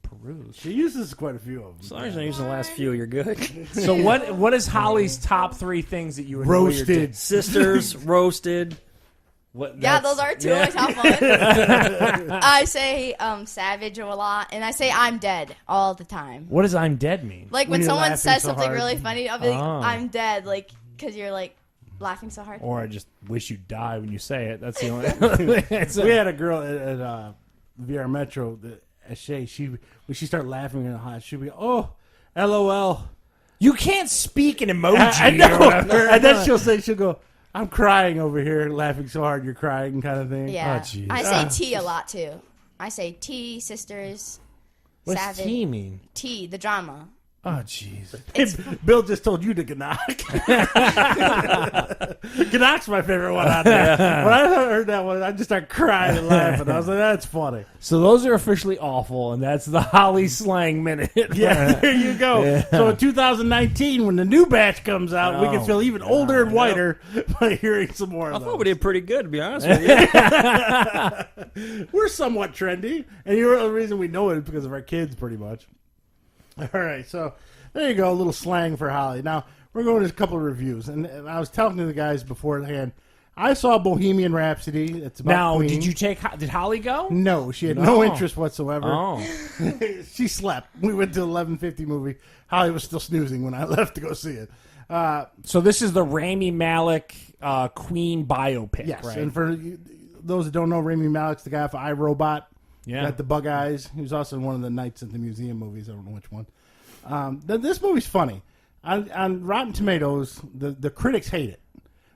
Peruse. She uses quite a few of them. As long as you're not using the last few, you're good. So what is Holly's top 3 things that you annoy your Roasted. Sisters, roasted. What, Yeah, that's- those are 2 of my top ones. I say savage a lot, and I say I'm dead all the time. What does "I'm dead" mean? Like When when you're someone laughing says so something hard. really funny, I'll be like, Oh. I'm dead, like, because you're like laughing so hard. Or I just wish you'd die when you say it. That's the only. We had a girl at VR Metro, Shay. When she started laughing in hot, she'd be, oh, LOL. You can't speak an emoji. I know. Or whatever. And then she'll go, I'm crying over here, laughing so hard you're crying kind of thing. Yeah. Oh, jeez. I say T a lot too. I say T, sisters, What's Savage. T mean? T, the drama. Oh, jeez. Bill just told you to Ganock. Ganock's my favorite one out there. When I heard that one, I just started crying and laughing. I was like, that's funny. So those are officially awful, and that's the Holly slang minute. Yeah, there you go. Yeah. So in 2019, when the new batch comes out, we can Oh, feel even older and whiter by hearing some more I of thought those. we did pretty good, to be honest with you. We're somewhat trendy, and the only reason we know it is because of our kids, pretty much. All right, so there you go, a little slang for Holly. Now, we're going to a couple of reviews, and I was telling the guys beforehand, I saw Bohemian Rhapsody. It's about Now, Queen. did Holly go? No, she had no No. interest whatsoever. Oh. She slept. We went to the 11:50 movie. Holly was still snoozing when I left to go see it. So this is the Rami Malek Queen biopic, Yes, right? and for those that don't know, Rami Malek's the guy for iRobot. Yeah. Got the bug eyes. He was also in one of the Nights at the Museum movies. I don't know which one. This movie's funny. On Rotten Tomatoes, the critics hate it.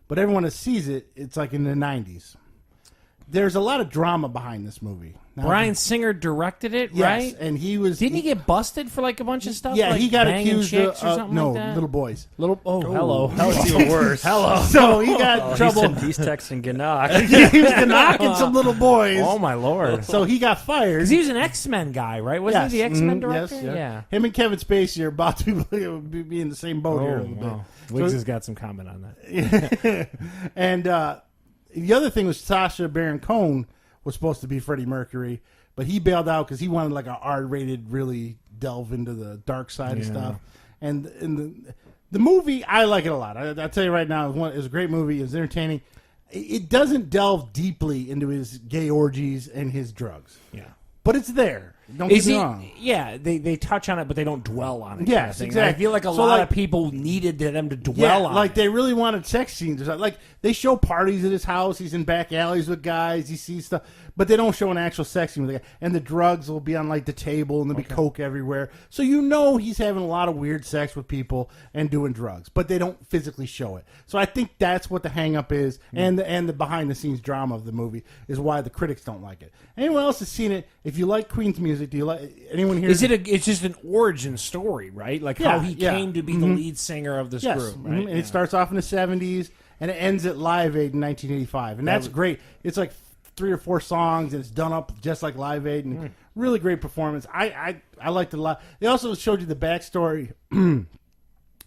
But everyone that sees it, it's like in the 90s. There's a lot of drama behind this movie. Now, Bryan Singer directed it, yes, right? and he was... Didn't he get busted for like a bunch of stuff? Yeah, like he got banging accused chicks or of... something No, like that? little boys. Hello. That's even worse. Hello. So he got in trouble. He's texting Ganock. He was knocking some little boys. Oh, my Lord. So he got fired. Because he was an X-Men guy, right? Wasn't he the X-Men director? Yes, Yeah. Him and Kevin Spacey are about to be in the same boat here a Oh, little wow. bit. Wiggs So- has got some comment on that. And the other thing was Sacha Baron Cohen was supposed to be Freddie Mercury, but he bailed out because he wanted like a R-rated, really delve into the dark side of Yeah. stuff. And the movie, I like it a lot. I'll tell you right now, it's a great movie. It's entertaining. It doesn't delve deeply into his gay orgies and his drugs, Yeah. but it's there. Don't get me wrong. Yeah, they touch on it, but they don't dwell on it. Yes, kind of thing. exactly. I feel like a So, lot like- of people needed them to dwell Yeah, on like it. they really wanted sex scenes or something. Like they show parties at his house. He's in back alleys with guys. He sees stuff, but they don't show an actual sex scene with the guy. And the drugs will be on like the table, and there'll be coke everywhere. So you know he's having a lot of weird sex with people and doing drugs, but they don't physically show it. So I think that's what the hang up is, and the behind the scenes drama of the movie is why the critics don't like it. Anyone else has seen it? If you like Queen's music, do you like anyone here? It's just an origin story, right? Like how he came to be the lead singer of this Yes, group, right? and it starts off in the 70s and it ends at Live Aid in 1985, and that's great. It's like 3 or 4 songs, and it's done up just like Live Aid, and really great performance. I liked it a lot. They also showed you the backstory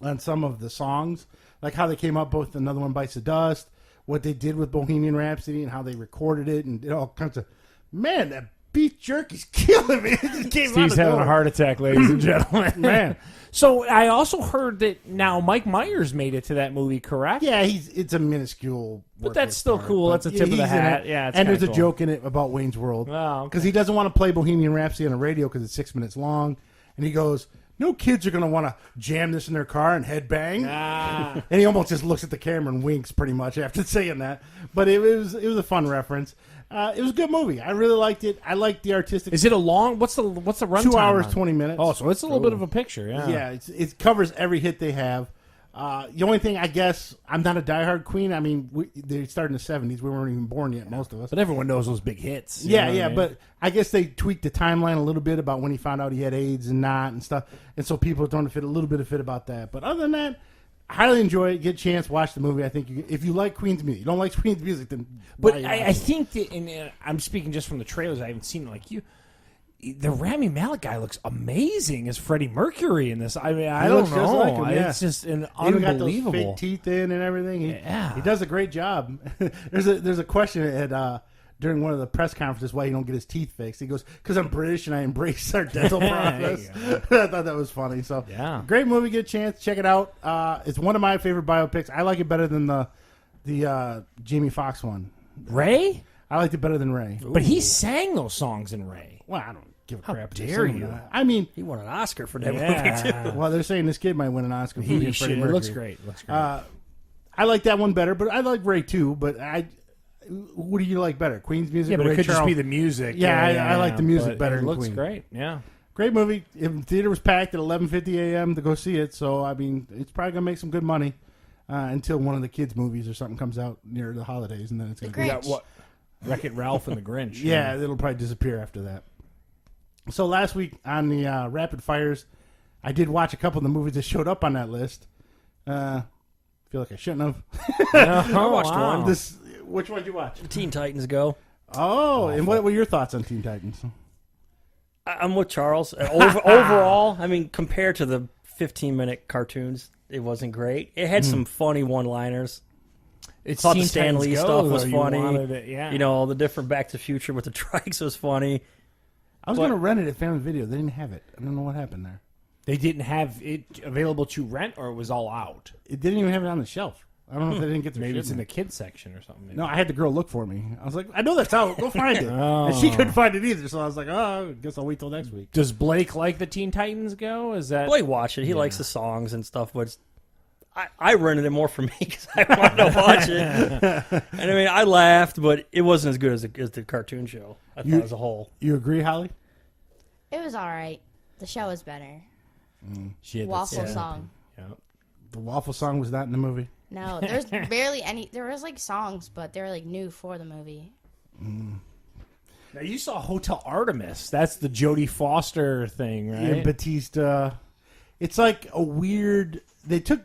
on some of the songs, like how they came up with Another One Bites the Dust, what they did with Bohemian Rhapsody, and how they recorded it, and all kinds of. Man, that beef jerky's killing me. It just came out Steve's the having door. a heart attack, ladies and gentlemen. Man. So I also heard that now Mike Myers made it to that movie, correct? Yeah, it's a minuscule. But that's worthless still part, cool. but That's a tip of the he's in hat. it. Yeah, it's and there's kinda a cool. joke in it about Wayne's World. Oh, okay. Because he doesn't want to play Bohemian Rhapsody on the radio because it's 6 minutes long. And he goes, no kids are going to want to jam this in their car and headbang. Ah. And he almost just looks at the camera and winks pretty much after saying that. But it was a fun reference. It was a good movie. I really liked it. I liked the artistic. Is it a long? What's the runtime? 2 hours, on? 20 minutes. Oh, so it's a little bit of a picture. Yeah. Yeah, it covers every hit they have. The only thing, I guess, I'm not a diehard Queen. I mean, they started in the 70s. We weren't even born yet, most of us. But everyone knows those big hits. you Yeah, know what yeah, I mean? but I guess they tweaked the timeline a little bit about when he found out he had AIDS and not and stuff. And so people are throwing a little bit of fit about that. But other than that, highly enjoy it. Get a chance, watch the movie. I think if you like Queen's music, you don't like Queen's music, then But why you I watch it? think that, and I'm speaking just from the trailers. I haven't seen it like you. The Rami Malek guy looks amazing as Freddie Mercury in this. I mean, I He don't looks just know. like him, yeah. It's just an He even got those unbelievable. fake teeth in and everything. Yeah. He does a great job. There's a question at during one of the press conferences why he don't get his teeth fixed. He goes, because I'm British and I embrace our dental process. I thought that was funny. So Yeah. great movie. Get a chance, check it out. It's one of my favorite biopics. I like it better than the Jamie Foxx one. Ray, I liked it better than Ray. but he sang those songs in Ray. Well, I don't give a How crap. if they dare sing you. or not. I mean, He won an Oscar for that movie, Yeah, too. well, they're saying this kid might win an Oscar for he being should. Freddie It Mercury. looks great. Looks great. I like that one better, but I like Ray too. But what do you like better, Queen's music? yeah, or but Ray it could just Charles? be the music. Yeah, I like the music but better It than looks Queen. great. Yeah. Great movie. If the theater was packed at 11:50 a.m. to go see it, so I mean, it's probably gonna make some good money. until one of the kids' movies or something comes out near the holidays, and then it's going to The be Grinch. got what? Wreck-It Ralph and the Grinch. yeah, it'll probably disappear after that. So last week on the Rapid Fires, I did watch a couple of the movies that showed up on that list. Feel like I shouldn't have. I watched one. Which one did you watch? Teen Titans Go. Oh, and what were your thoughts on Teen Titans? I'm with Charles. Overall, I mean, compared to the 15-minute cartoons, it wasn't great. It had some funny one-liners. It's Thought the Teen Stan Titans Lee Go, stuff was though. funny. You wanted it, yeah. You know, all the different Back to the Future with the trikes was funny. I was going to rent it at Family Video. They didn't have it. I don't know what happened there. They didn't have it available to rent, or it was all out. It didn't even have it on the shelf. I don't know if they didn't get their Maybe shit it's in there. the kids section or something. Maybe. No, I had the girl look for me. I was like, I know that's out. Go find it. Oh. And she couldn't find it either. So I was like, oh, I guess I'll wait till next week. Does Blake like the Teen Titans Go? Is that Blake watched it. He likes the songs and stuff, but I rented it more for me because I wanted to watch it. And I mean, I laughed, but it wasn't as good as the cartoon show. I thought as a whole. You agree, Holly? It was all right. The show was better. she had Waffle the- song. Yeah. The waffle song was not in the movie. No, there's barely any. There was like songs, but they were like new for the movie. Now you saw Hotel Artemis. That's the Jodie Foster thing, right? Yeah, Batista. It's like a weird. They take.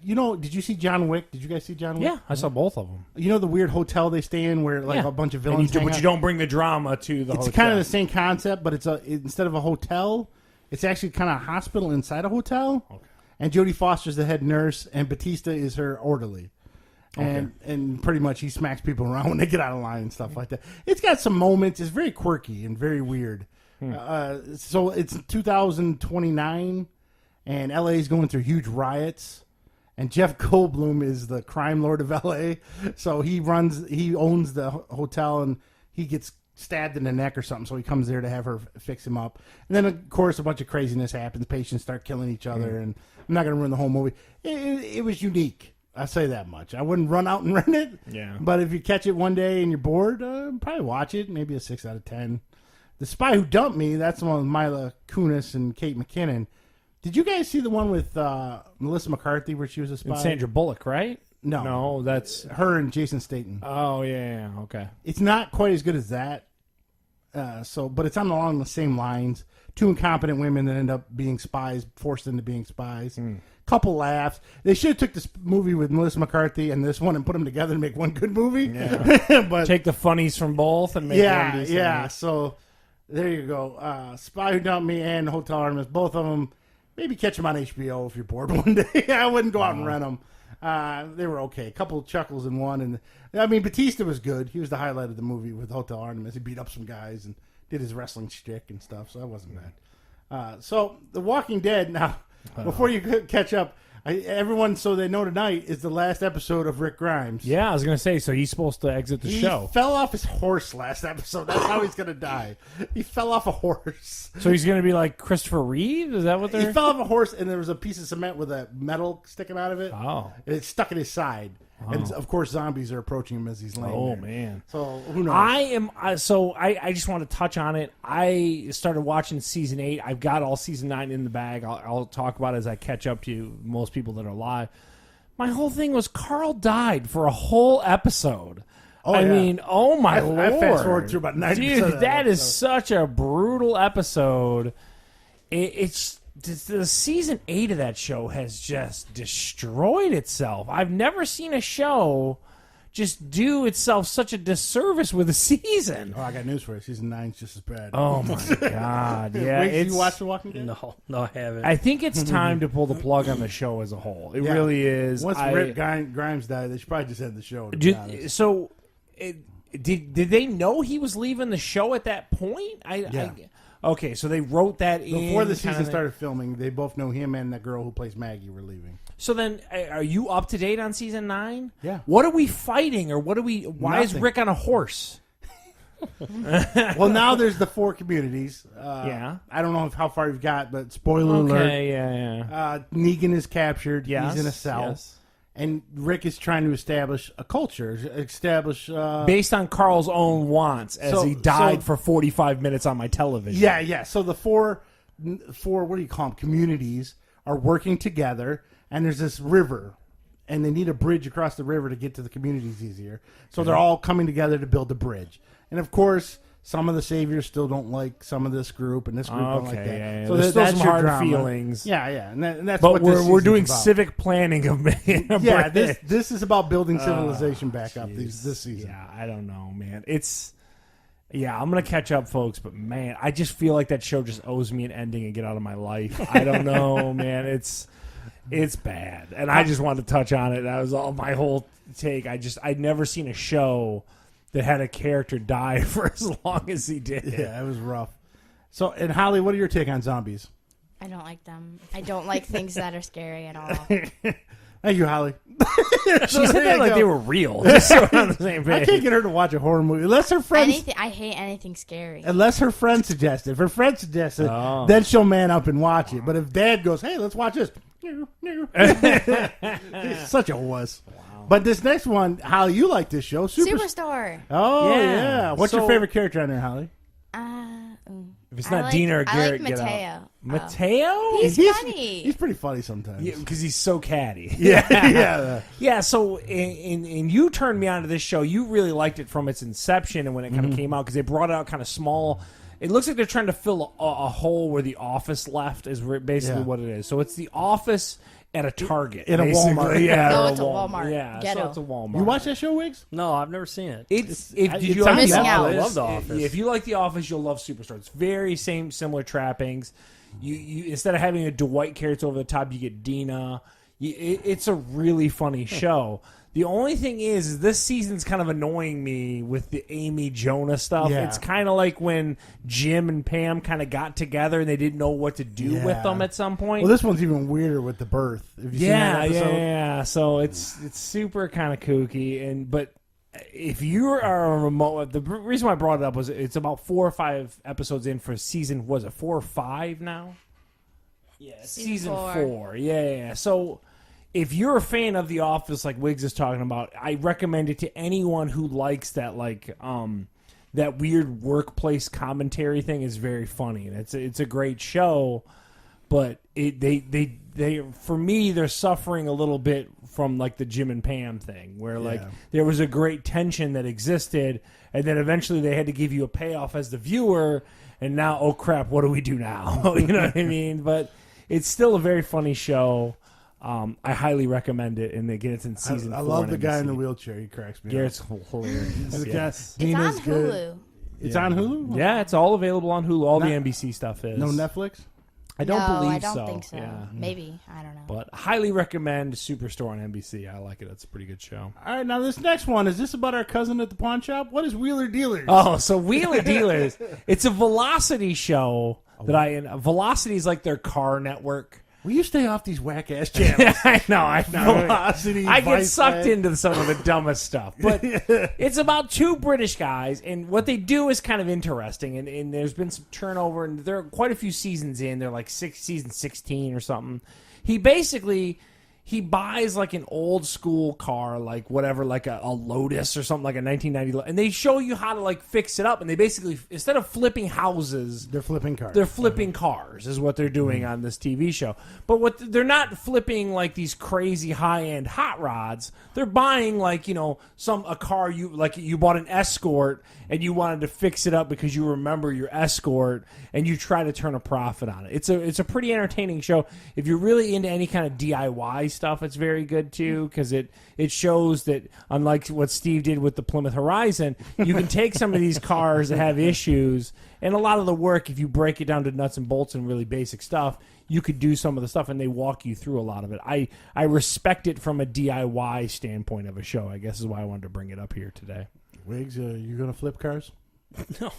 You know, did you see John Wick? Did you guys see John Wick? Yeah, I saw both of them. You know the weird hotel they stay in where like Yeah. a bunch of And villains. you, hang but out? you don't bring the drama to the It's hotel. kind of the same concept, but it's instead of a hotel, it's actually kind of a hospital inside a hotel. Okay. And Jodie Foster's the head nurse, and Batista is her orderly. And pretty much he smacks people around when they get out of line and stuff like that. It's got some moments. It's very quirky and very weird. So it's 2029, and LA is going through huge riots. And Jeff Goldblum is the crime lord of LA. So he owns the hotel, and he gets stabbed in the neck or something. So he comes there to have her fix him up. And then, of course, a bunch of craziness happens. Patients start killing each other. And I'm not going to ruin the whole movie. It was unique. I'll say that much. I wouldn't run out and rent it. Yeah. But if you catch it one day and you're bored, probably watch it. Maybe a 6 out of 10. The Spy Who Dumped Me, that's the one with Mila Kunis and Kate McKinnon. Did you guys see the one with Melissa McCarthy where she was a spy? And Sandra Bullock, right? No, that's. her and Jason Statham. Oh yeah, okay. It's not quite as good as that. But it's along the same lines. 2 incompetent women that end up being spies, forced into being spies. Couple laughs. They should have took this movie with Melissa McCarthy and this one and put them together to make one good movie. Yeah. But Take the funnies from both and make one decent. yeah. So there you go. Spy Who Dumped Me and Hotel Artemis, both of them. Maybe catch them on HBO if you're bored one day. I wouldn't go out and rent them. They were okay. A couple of chuckles in one, and I mean Batista was good. He was the highlight of the movie with Hotel Artemis. He beat up some guys and did his wrestling shtick and stuff. So that wasn't bad. So The Walking Dead. Now, before you catch up, everyone, so they know tonight is the last episode of Rick Grimes. Yeah, I was gonna say. So he's supposed to exit the He show. fell off his horse last episode. That's how he's gonna die. He fell off a horse. So he's gonna be like Christopher Reeve. Is that what He they're? fell off a horse, and there was a piece of cement with a metal sticking out of it. Oh. And it's stuck in his side. And of course, zombies are approaching him as he's laying Oh there. man. So who knows? I just want to touch on it. I started watching season 8. I've got all season 9 in the bag. I'll talk about it as I catch up to most people that are live. My whole thing was Carl died for a whole episode. I yeah. mean, oh my I lord! fast-forwarded through about 90% Dude, of that is episode. such a brutal episode. It's the season 8 of that show has just destroyed itself. I've never seen a show just do itself such a disservice with a season. Oh, I got news for you. Season 9's just as bad. Oh my god! Yeah, Wait, it's. you watch The Walking Dead? No, I haven't. I think it's time to pull the plug on the show as a whole. It Yeah. really is. Once Rick Grimes died, they should probably just end the show. To be honest. Did they know he was leaving the show at that point? Okay, so they wrote that in Before the season kinda- started filming, they both know him and the girl who plays Maggie were leaving. So then, are you up to date on season 9? Yeah. What are we fighting, or what are we? Why is Nothing. Rick on a horse? Well, now there's the 4 communities. Yeah. I don't know how far you've got, but spoiler alert. Okay, yeah. Negan is captured. Yes, He's in a cell. yes. And Rick is trying to establish a culture. Based on Carl's own wants, as he died so- for 45 minutes on my television. Yeah. So the four, what do you call them? Communities are working together, and there's this river, and they need a bridge across the river to get to the communities easier. So they're all coming together to build the bridge. And of course, some of the saviors still don't like some of this group, and this group don't like that. Yeah. So There's still that's some your hard drama. feelings. Yeah, and that's But what this we're doing season's about. civic planning of making a Yeah, bridge. this is about building civilization back up this season. Yeah, I don't know, man. I'm gonna catch up, folks. But man, I just feel like that show just owes me an ending and get out of my life. I don't know, man. It's bad, and I just wanted to touch on it. That was all my whole take. I'd never seen a show that had a character die for as long as he did. Yeah, it was rough. So, and Holly, what are your take on zombies? I don't like them. I don't like things that are scary at all. Thank you, Holly. She said that like they were real. Just so we're on the same I page. can't get her to watch a horror movie unless her friends. I hate anything scary. Unless her friend suggests it. If her friend suggests it, Oh. then she'll man up and watch it. But if Dad goes, "Hey, let's watch this," he's such a wuss. Wow. But this next one, Holly, you like this show, Superstore. Oh Yeah. yeah. What's your So- favorite character on there, Holly? If it's I not like- Dina or I Garrett, like get out. Mateo. Mateo? He's funny. He's pretty funny sometimes. Yeah, because he's so catty. yeah. Yeah, so and you turned me on to this show. You really liked it from its inception and when it kind of came out because they brought it out kind of small. It looks like they're trying to fill a hole where The Office left is basically what it is. So it's The Office at a Target. In a basically. Walmart. Yeah, No, or it's a Walmart. Yeah, Ghetto. so it's a Walmart. You watch that show, Wiggs? No, I've never seen it. Did it's you on like missing The out. Office? I love The Office. If you like The Office, you'll love Superstore. It's very similar trappings. You instead of having a Dwight character over the top, you get Dina. It's a really funny show. The only thing is this season's kind of annoying me with the Amy Jonah stuff. Yeah. It's kind of like when Jim and Pam kind of got together and they didn't know what to do with them at some point. Well, this one's even weirder with the birth. Have you seen that episode? Yeah. So it's super kind of kooky, but if you are a remote, the reason why I brought it up was it's about 4 or 5 episodes in for season. Was it 4 or 5 now? Yeah, season 4. Yeah. So if you're a fan of The Office, like Wiggs is talking about, I recommend it to anyone who likes that, that weird workplace commentary thing. Is very funny, and it's a great show. But they for me, they're suffering a little bit from like the Jim and Pam thing, where like there was a great tension that existed, and then eventually they had to give you a payoff as the viewer, and now, oh crap, what do we do now? You know what I mean? But it's still a very funny show. I highly recommend it, and again, it's in season 4. I love on the guy in NBC. the wheelchair. He cracks me Garrett's up. hilarious. Yes. It's on Dina's Hulu. good. It's on Hulu? Yeah, it's all available on Hulu. All the Not- NBC stuff is. No Netflix? I don't No, believe I don't so. think so. Yeah. Maybe. I don't know. But highly recommend Superstore on NBC. I like it. It's a pretty good show. All right, now this next one, is this about our cousin at the pawn shop? What is Wheeler Dealers? Oh, so Wheeler Dealers. It's a Velocity show that Velocity is like their car network. Will you stay off these whack-ass channels? I know. Velocity, I get Vice sucked Fed. into some of the dumbest stuff. But it's about 2 British guys, and what they do is kind of interesting. And there's been some turnover, and there are quite a few seasons in. They're like season 16 or something. He buys like an old school car, like whatever, like a Lotus or something, like a 1990, and they show you how to like fix it up. And they basically, instead of flipping houses, They're flipping cars. they're flipping cars is what they're doing on this TV show. But they're not flipping like these crazy high-end hot rods. They're buying like, a car you bought an Escort and you wanted to fix it up because you remember your Escort and you try to turn a profit on it. It's a pretty entertaining show. If you're really into any kind of DIY stuff, it's very good too because it shows that unlike what Steve did with the Plymouth Horizon, you can take some of these cars that have issues. And a lot of the work, if you break it down to nuts and bolts and really basic stuff, you could do some of the stuff, and they walk you through a lot of it. I respect it from a DIY standpoint of a show, I guess is why I wanted to bring it up here today. Wiggs, you going to flip cars? No.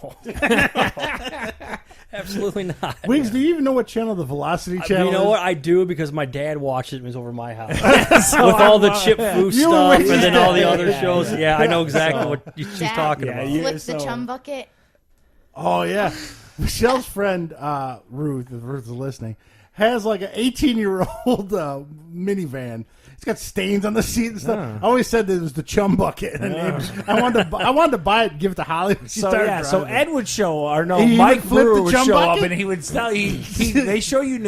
Absolutely not. Wiggs, do you even know what channel the Velocity channel You know is? what? I do because my dad watched it when he was over my house. With all the Chip Fu You were stuff with and then his all the dad. other shows. Yeah, I know exactly So- what she's Dad, talking Yeah, about. you- Flip so- the chum bucket. Oh, yeah. Michelle's friend, Ruth is listening, has like an 18-year-old minivan. It's got stains on the seat and stuff. Yeah. I always said that it was the chum bucket. And I wanted to buy it and give it to Holly when she started driving. So Ed would show, or no, He Mike would flip Brewer the would chum show bucket? up, and he would tell they show him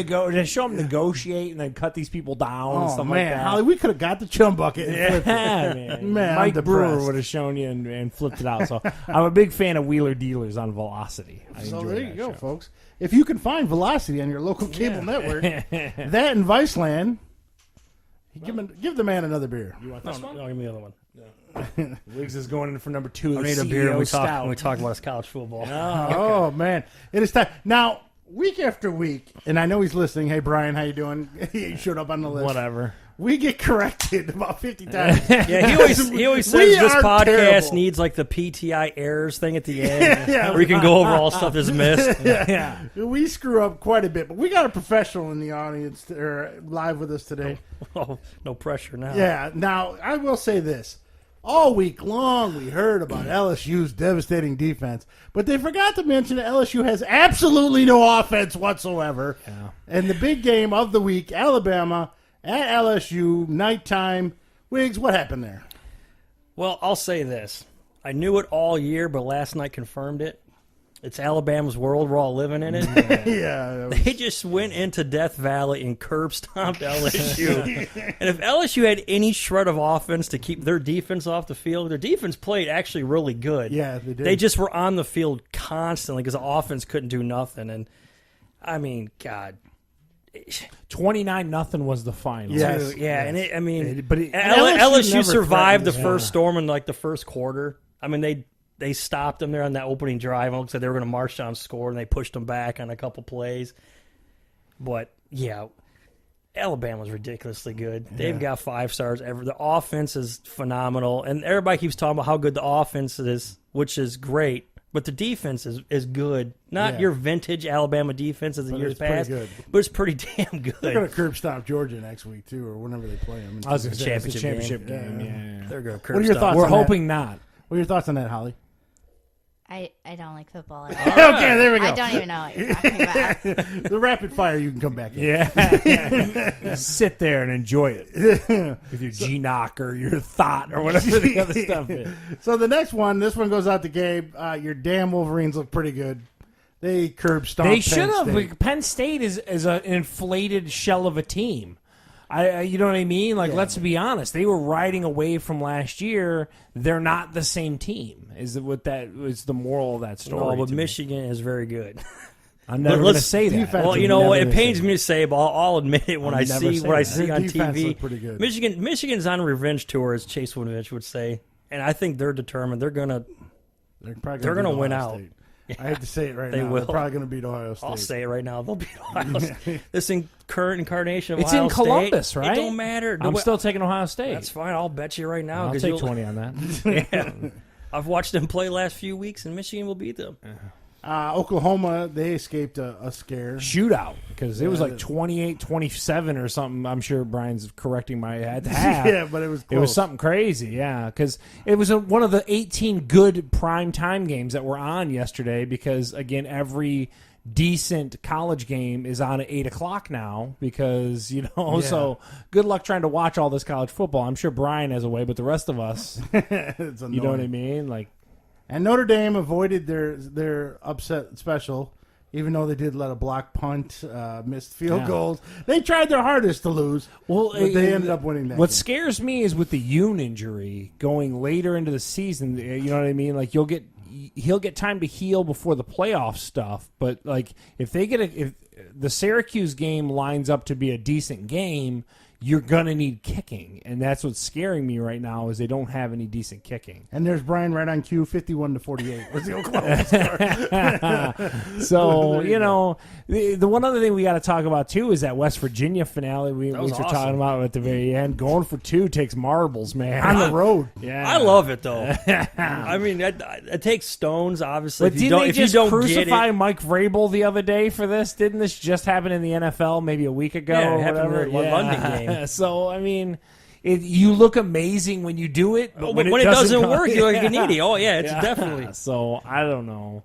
negotiate and then cut these people down and Oh, stuff man, like that. Holly, we could have got the chum bucket. And Yeah, flipped it. man. Man, I'm Mike Brewer depressed. would have shown you and flipped it out. So I'm a big fan of Wheeler Dealers on Velocity. I So enjoy there you that go, show. folks. If you can find Velocity on your local cable network, that in Viceland, give the man another beer. You want No, this one? no, give me the other one. Wiggs is going in for number 2. I the need a CEO beer when we stout. talk about his college football. Oh man, it is time now. Week after week, and I know he's listening. Hey Brian, how you doing? He showed up on the list. Whatever. We get corrected about 50 times. Yeah, he always says We this are podcast terrible. needs like the PTI errors thing at the end, Yeah. where you can go over all stuff that's missed. Yeah. We screw up quite a bit, but we got a professional in the audience or live with us today. Oh, no pressure now. Yeah. Now I will say this: all week long, we heard about LSU's devastating defense, but they forgot to mention that LSU has absolutely no offense whatsoever. Yeah. And the big game of the week, Alabama at LSU, nighttime. Wiggs, what happened there? Well, I'll say this. I knew it all year, but last night confirmed it. It's Alabama's world. We're all living in it. Yeah. They just went into Death Valley and curb stomped LSU. And if LSU had any shred of offense to keep their defense off the field, their defense played actually really good. Yeah, they did. They just were on the field constantly because the offense couldn't do nothing. And, I mean, God. 29-0 was the final. Yes. Yeah, and yes. But LSU LSU never survived the threatened, first storm in like the first quarter. I mean, they stopped them there on that opening drive. It looks like they were going to march down, score, and they pushed them back on a couple plays. But yeah, Alabama's ridiculously good. They've got 5 stars. The offense is phenomenal, and everybody keeps talking about how good the offense is, which is great. But the defense is good. Not your vintage Alabama defense as the But years it's pretty past, good. but it's pretty damn good. They're going to curb stomp Georgia next week, too, or whenever they play them. I was going to say it's the Championship championship game. Yeah. They're going to curb What are your stomp. thoughts We're on that? hoping not. What are your thoughts on that, Holly? I don't like football at all. Okay, there we go. I don't even know what you're talking about. The rapid fire, you can come back in. Yeah. Sit there and enjoy it with your G-Knock or your Thought or whatever the other stuff is. So the next one, this one goes out to Gabe. Your damn Wolverines look pretty good. They curb stomped They should Penn have. State. Like, Penn State is an inflated shell of a team. You know what I mean? Like, let's be honest. They were riding away from last year. They're not the same team. Is the moral of that story? No, but to me. Michigan is very good. I'm never But going to let's- say that. defense- Well, you know what? It Never pains say me to say, but I'll admit it when I'll I never see say what I that. see Their on defense TV. looked pretty good. Michigan's on a revenge tour, as Chase Winovich would say, and I think they're determined. They're gonna. They're gonna beat win Ohio out. State. I hate to say it right They now. will. They're probably going to beat Ohio State. I'll say it right now. They'll beat Ohio State. This current incarnation of It's Ohio in Columbus, State, right? It don't matter. I'm still taking Ohio State. That's fine. I'll bet you right now. I'll 'cause take you'll- 20 on that. Yeah. I've watched them play last few weeks, and Michigan will beat them. Oklahoma, they escaped a scare. Shootout because it was Yeah. like 28-27 or something. I'm sure Brian's correcting my at the half. Yeah, but it was close. It was something crazy, yeah, because it was one of the 18 good prime time games that were on yesterday because, again, every decent college game is on at 8 o'clock now because, so good luck trying to watch all this college football. I'm sure Brian has a way, but the rest of us, It's you know what I annoying. mean? Like, And Notre Dame avoided their upset special, even though they did let a block punt, missed field Yeah. goals. They tried their hardest to lose, but they ended up winning that What game. scares me is with the Yoon injury going later into the season. You know what I mean? Like he'll get time to heal before the playoff stuff. But like if the Syracuse game lines up to be a decent game, you're gonna need kicking, and that's what's scaring me right now is they don't have any decent kicking. And there's Brian right on cue, 51-48 was the Oklahoma score. So the one other thing we got to talk about too is that West Virginia finale we were was talking awesome. about at the very end. Going for 2 takes marbles, man. On the road. Yeah, I love it though. I mean, it takes stones, obviously. But if you didn't don't, they if you just don't crucify get it, Mike Vrabel the other day for this? Didn't this just happen in the NFL maybe a week ago Yeah, it or happened in whatever? the London game. So I mean, you look amazing when you do it, but when it doesn't work, you're like an idiot. Oh yeah, it's definitely. So I don't know.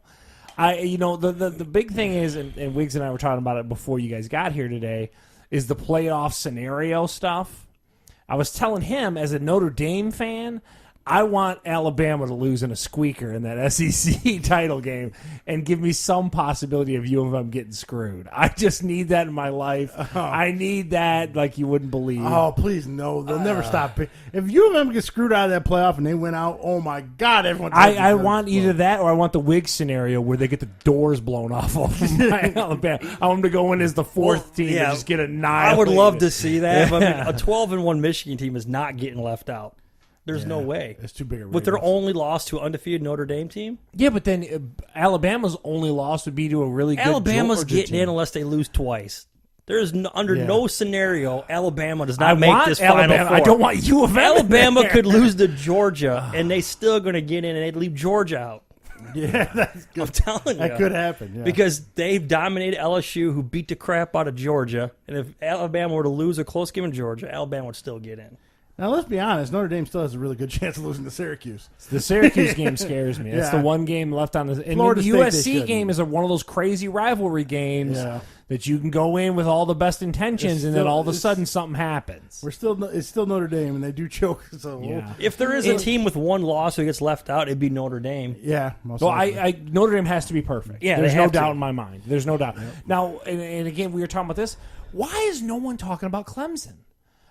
The big thing is, and Wiggs and I were talking about it before you guys got here today, is the playoff scenario stuff. I was telling him, as a Notre Dame fan, I want Alabama to lose in a squeaker in that SEC title game and give me some possibility of U of M getting screwed. I just need that in my life. I need that like you wouldn't believe. Oh, please, no. They'll never stop. If U of M gets screwed out of that playoff and they win out, oh, my God, everyone's I want either that or I want the Wiggs scenario where they get the doors blown off of Alabama. I want them to go in as the fourth team and just get annihilated. I would love to see that. But I mean, a 12-1 Michigan team is not getting left out. There's no way. It's too big a With their only loss to an undefeated Notre Dame team? Yeah, but then Alabama's only loss would be to a really good Alabama's Georgia getting team. in unless they lose twice. There's under no scenario Alabama does I not make want this Alabama. Final Four. I don't want U of M. Alabama could lose to Georgia, and they still going to get in, and they'd leave Georgia out. Yeah, that's good. I'm telling you. That could happen. Yeah. Because they've dominated LSU, who beat the crap out of Georgia. And if Alabama were to lose a close game in Georgia, Alabama would still get in. Now, let's be honest. Notre Dame still has a really good chance of losing to Syracuse. The Syracuse game scares me. That's Yeah. the one game left on the. And Florida the State, they USC shouldn't. game is one of those crazy rivalry games Yeah. that you can go in with all the best intentions, It's and then still- all of a it's- sudden something happens. It's still Notre Dame, and they do choke. So Yeah. If there is a team with one loss who gets left out, it'd be Notre Dame. yeah. Most Well, likely. Notre Dame has to be perfect. Yeah, there's they no have to. doubt in my mind. There's no doubt. Now, and again, we were talking about this. Why is no one talking about Clemson?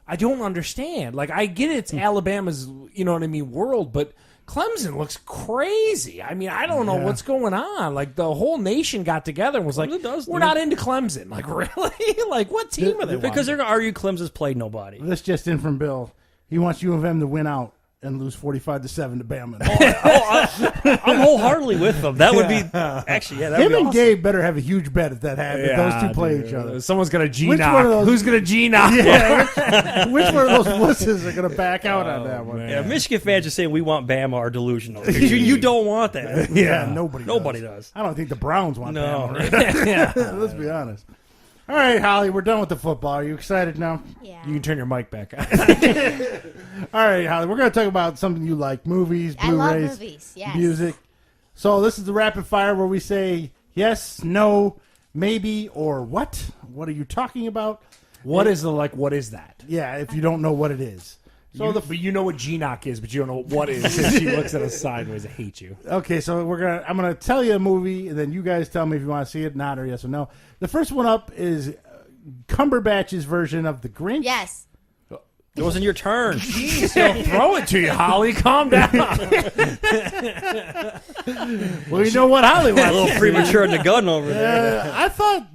I don't understand. Like, I get it's Alabama's, you know what I mean, world, but Clemson looks crazy. I mean, I don't know what's going on. Like, the whole nation got together and was like, we're not into Clemson. Like, really? Like, what team are they? Because they're going to argue Clemson's played nobody. This just in from Bill. He wants U of M to win out and lose 45-7 to Bama. I'm wholeheartly with them. That would be actually, that'd Him be and awesome. Gabe better have a huge bet if that happens. If those two play dude. each other. Someone's going to Which G-knock. one of those- Who's going to G-knock? Yeah, which one of those wusses are going to back out on that one? man. Yeah, Michigan fans just saying we want Bama are delusional. 'Cause you don't want that. Yeah, nobody does. I don't think the Browns want No. Bama. Right? Let's be honest. All right, Holly, we're done with the football. Are you excited now? Yeah. You can turn your mic back on. All right, Holly, we're going to talk about something you like: movies, I love Blu-rays, movies. Yes. music. So this is the rapid fire where we say yes, no, maybe, or what. What are you talking about? What is that? Yeah, if you don't know what it is. So But you know what G-knock is, but you don't know what it is. And she looks at us sideways. I hate you. Okay, so I'm gonna tell you a movie, and then you guys tell me if you want to see it, not or yes or no. The first one up is Cumberbatch's version of The Grinch. Yes. It wasn't your turn. He'll throw it to you, Holly. Calm down. Well, you know what Holly A wants. little premature in the gun over there. I thought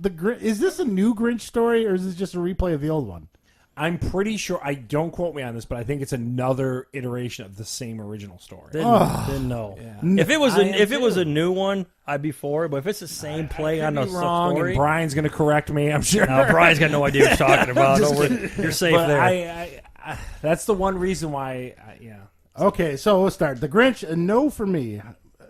is this a new Grinch story, or is this just a replay of the old one? I'm pretty sure. I don't quote me on this, but I think it's another iteration of the same original story. Then no. Yeah. If it was I am if it was too. a new one, I'd be for it. But if it's the same play on Could the be wrong, story, and Brian's going to correct me. I'm sure. no, Brian's got no idea what you're talking about. Don't worry. You're safe But there. I that's the one reason why. Yeah. Okay, so we'll start. The Grinch, a no for me.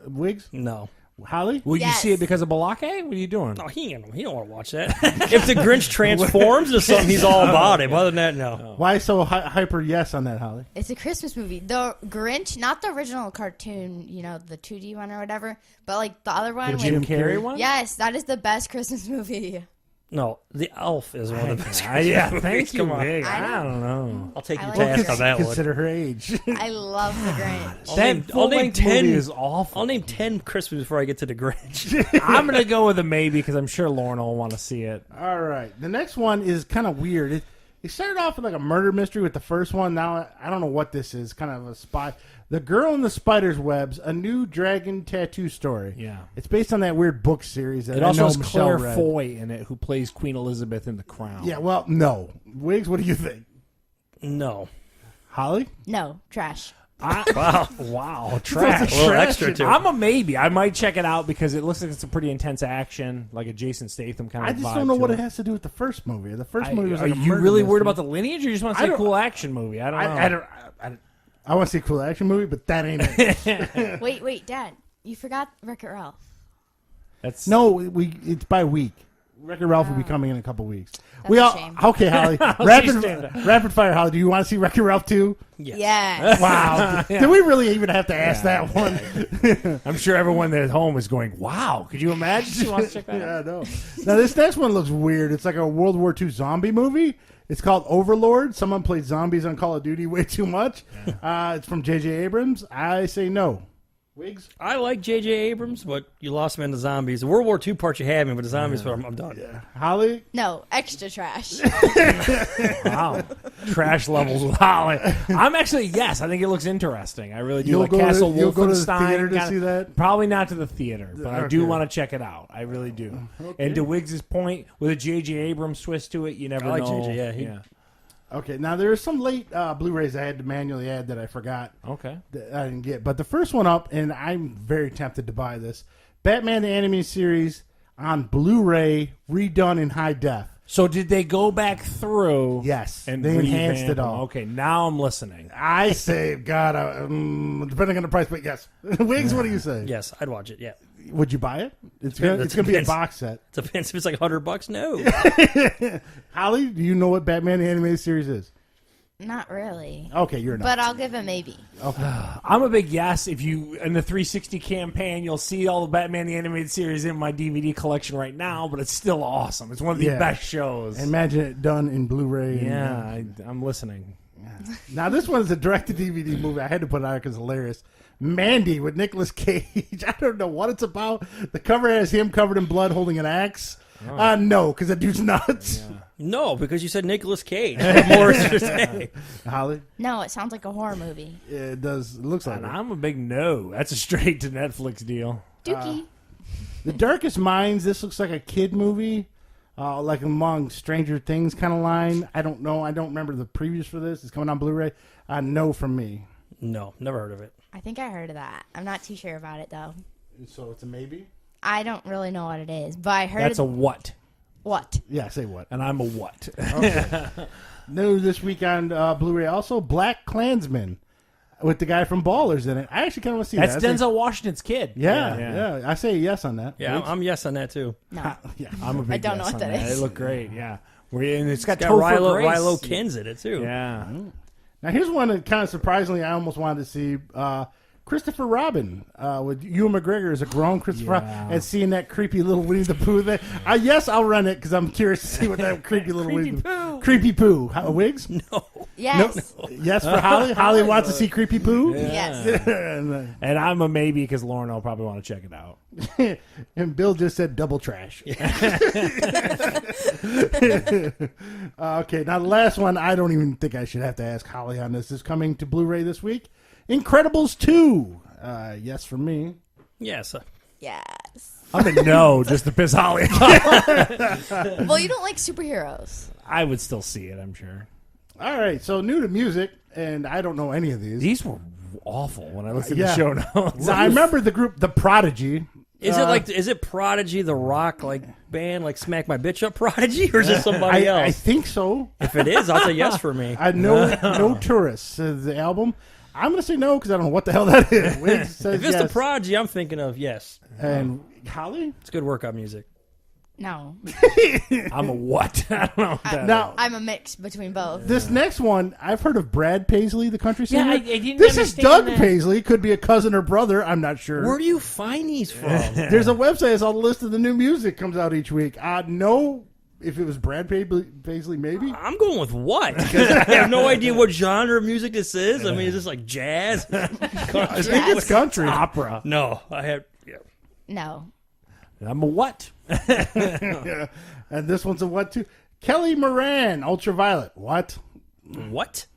Wiggs, no. Holly. Will Yes. you see it because of Balake? What are you doing? No, he don't want to watch that. If the Grinch transforms into something, he's all about it. But other than that, no. Why so hyper yes on that, Holly? It's a Christmas movie. The Grinch, not the original cartoon, the 2D one or whatever, but like the other one. The with- Jim Carrey one? Yes, that is the best Christmas movie. No, the Elf is one of the best. Yeah, Christmas thank movies. you, Come on. Big. I I don't know. I'll take I your like task on that one. Consider her age. I love the Grinch. That I'll full-length name 10 movie is awful. I'll name 10 Christmas before I get to the Grinch. I'm going to go with a maybe because I'm sure Lauren will want to see it. All right. The next one is kind of weird. It started off with like a murder mystery with the first one. Now I don't know what this is. Kind of a spy. The Girl in the Spider's Webs, a new dragon tattoo story. Yeah. It's based on that weird book series that It I also know has Michelle Claire read. Foy in it, who plays Queen Elizabeth in The Crown. Yeah. Well, no. Wiggs, what do you think? No. Holly? No, trash. Wow, trash. A little extra to it. I'm a maybe. I might check it out because it looks like it's a pretty intense action, like a Jason Statham kind I of just vibe don't know to what it. it has to do with the first movie. The first movie was like Are a you murder really worried mystery. about the lineage, or you just want to I say don't- cool action movie? I don't know. I want to see a cool action movie, but that ain't it. Wait, Dad. You forgot Wreck-It Ralph. That's No, it's by week. Wreck-It Ralph will be coming in a couple weeks. That's a shame. Okay, Holly. rapid fire, Holly. Do you want to see Wreck-It Ralph 2? Yes. Wow. Did we really even have to ask that one? I'm sure everyone at home is going, wow, could you imagine? She wants to check that out. Yeah, I know. Now, this next one looks weird. It's like a World War II zombie movie. It's called Overlord. Someone played zombies on Call of Duty way too much. It's from J.J. Abrams. I say no. Wiggs? I like J.J. Abrams, but you lost me in the zombies. The World War II part you had me, but the zombies part, I'm done. Yeah. Holly? No, extra trash. Wow. Trash levels with Holly. I'm actually, yes, I think it looks interesting. I really do. You'll Like go to- Castle you'll go to the Wolfenstein. theater to kinda- see that? Probably not to the theater, but I do Okay. want to check it out. I really do. Okay. And to Wiggs' point, with a J.J. Abrams twist to it, you never I like know. J.J., yeah, Okay, now there are some late Blu-rays I had to manually add that I forgot Okay. that I didn't get. But the first one up, and I'm very tempted to buy this, Batman the Animated Series on Blu-ray, redone in high def. So did they go back through? Yes, And they enhanced revamp it them? all. Okay, now I'm listening. I say, God, depending on the price, but yes. Wiggs, what do you say? Yes, I'd watch it, yeah. Would you buy it? It's Depends. gonna be a Depends. box set. It depends if it's like $100. No. Holly, do you know what Batman the Animated Series is? Not really. Okay, you're not. But I'll give a maybe. I'm a big yes. If you in the 360 campaign, you'll see all the Batman the Animated Series in my DVD collection right now, but it's still awesome. It's one of the Yeah. best shows. Imagine it done in Blu-ray. Yeah, I'm listening. Now this one is a direct-to-DVD movie. I had to put it out because it's hilarious. Mandy with Nicolas Cage. I don't know what it's about. The cover has him covered in blood holding an axe. No, because that dude's nuts. No, because you said Nicolas Cage. What more is there to say? Holly, No, it sounds like a horror movie. it does. It looks like And it. I'm a big no. That's a straight to Netflix deal. Dookie. The Darkest Minds. This looks like a kid movie, like among Stranger Things kind of line. I don't know. I don't remember the previews for this. It's coming on Blu-ray. No from me. No, never heard of it. I think I heard of that. I'm not too sure about it, though. So it's a maybe. I don't really know what it is, but I heard That's a what? what? Yeah, say what? And I'm a what? New this week on Blu-ray also, Black Klansman with the guy from Ballers in it. I actually kind of want to see That's that. I think- Denzel Washington's kid. Yeah. I say yes on that. Yeah, Wiggs? I'm yes on that too. No. Yeah. I'm a big I don't know yes what on that is. They look great. Yeah, and it's got It's got Topher Rilo, Grace. Rilo Kins in it too. Yeah. Now here's one that kind of surprisingly I almost wanted to see. Christopher Robin with Ewan McGregor as a grown Christopher Robin, and seeing that creepy little Winnie the Pooh there. Yes, I'll run it because I'm curious to see what that creepy little Winnie the Pooh. Creepy Pooh. Wiggs? No. Yes. Yes for Holly. Holly wants to see Creepy Pooh. Yes. And I'm a maybe because Lauren will probably want to check it out. And Bill just said double trash. Okay, now the last one, I don't even think I should have to ask Holly on this. Is coming to Blu-ray this week. Incredibles 2. Yes for me. Yes. Yes. I'm a no, just to piss Holly off. Well, you don't like superheroes. I would still see it, I'm sure. All right, so new to music, and I don't know any of these. These were awful when I looked at Yeah. the show notes. Now, I remember the group The Prodigy. Is it Prodigy, the rock band, like Smack My Bitch Up Prodigy, or is it somebody else? I think so. If it is, I'll say yes for me. I know No Tourists is the album. I'm going to say no because I don't know what the hell that is. Wiggs says If it's yes. the Prodigy, I'm thinking of yes. And Holly? It's good workout music. No. I'm a what? I don't know what that Now, I'm a mix between both. this next one, I've heard of Brad Paisley, the country Yeah, singer. I didn't This is understand Doug that. Paisley. Could be a cousin or brother. I'm not sure. Where do you find these from? There's a website that's all the list of the new music comes out each week. No, if it was Brad Paisley, maybe. I'm going with what? Because I have no idea what genre of music this is. I mean, is this like jazz? I think it's country. Opera. No, I have. Yeah. No. I'm a what? And this one's a what too? Kelly Moran, Ultraviolet. What? What?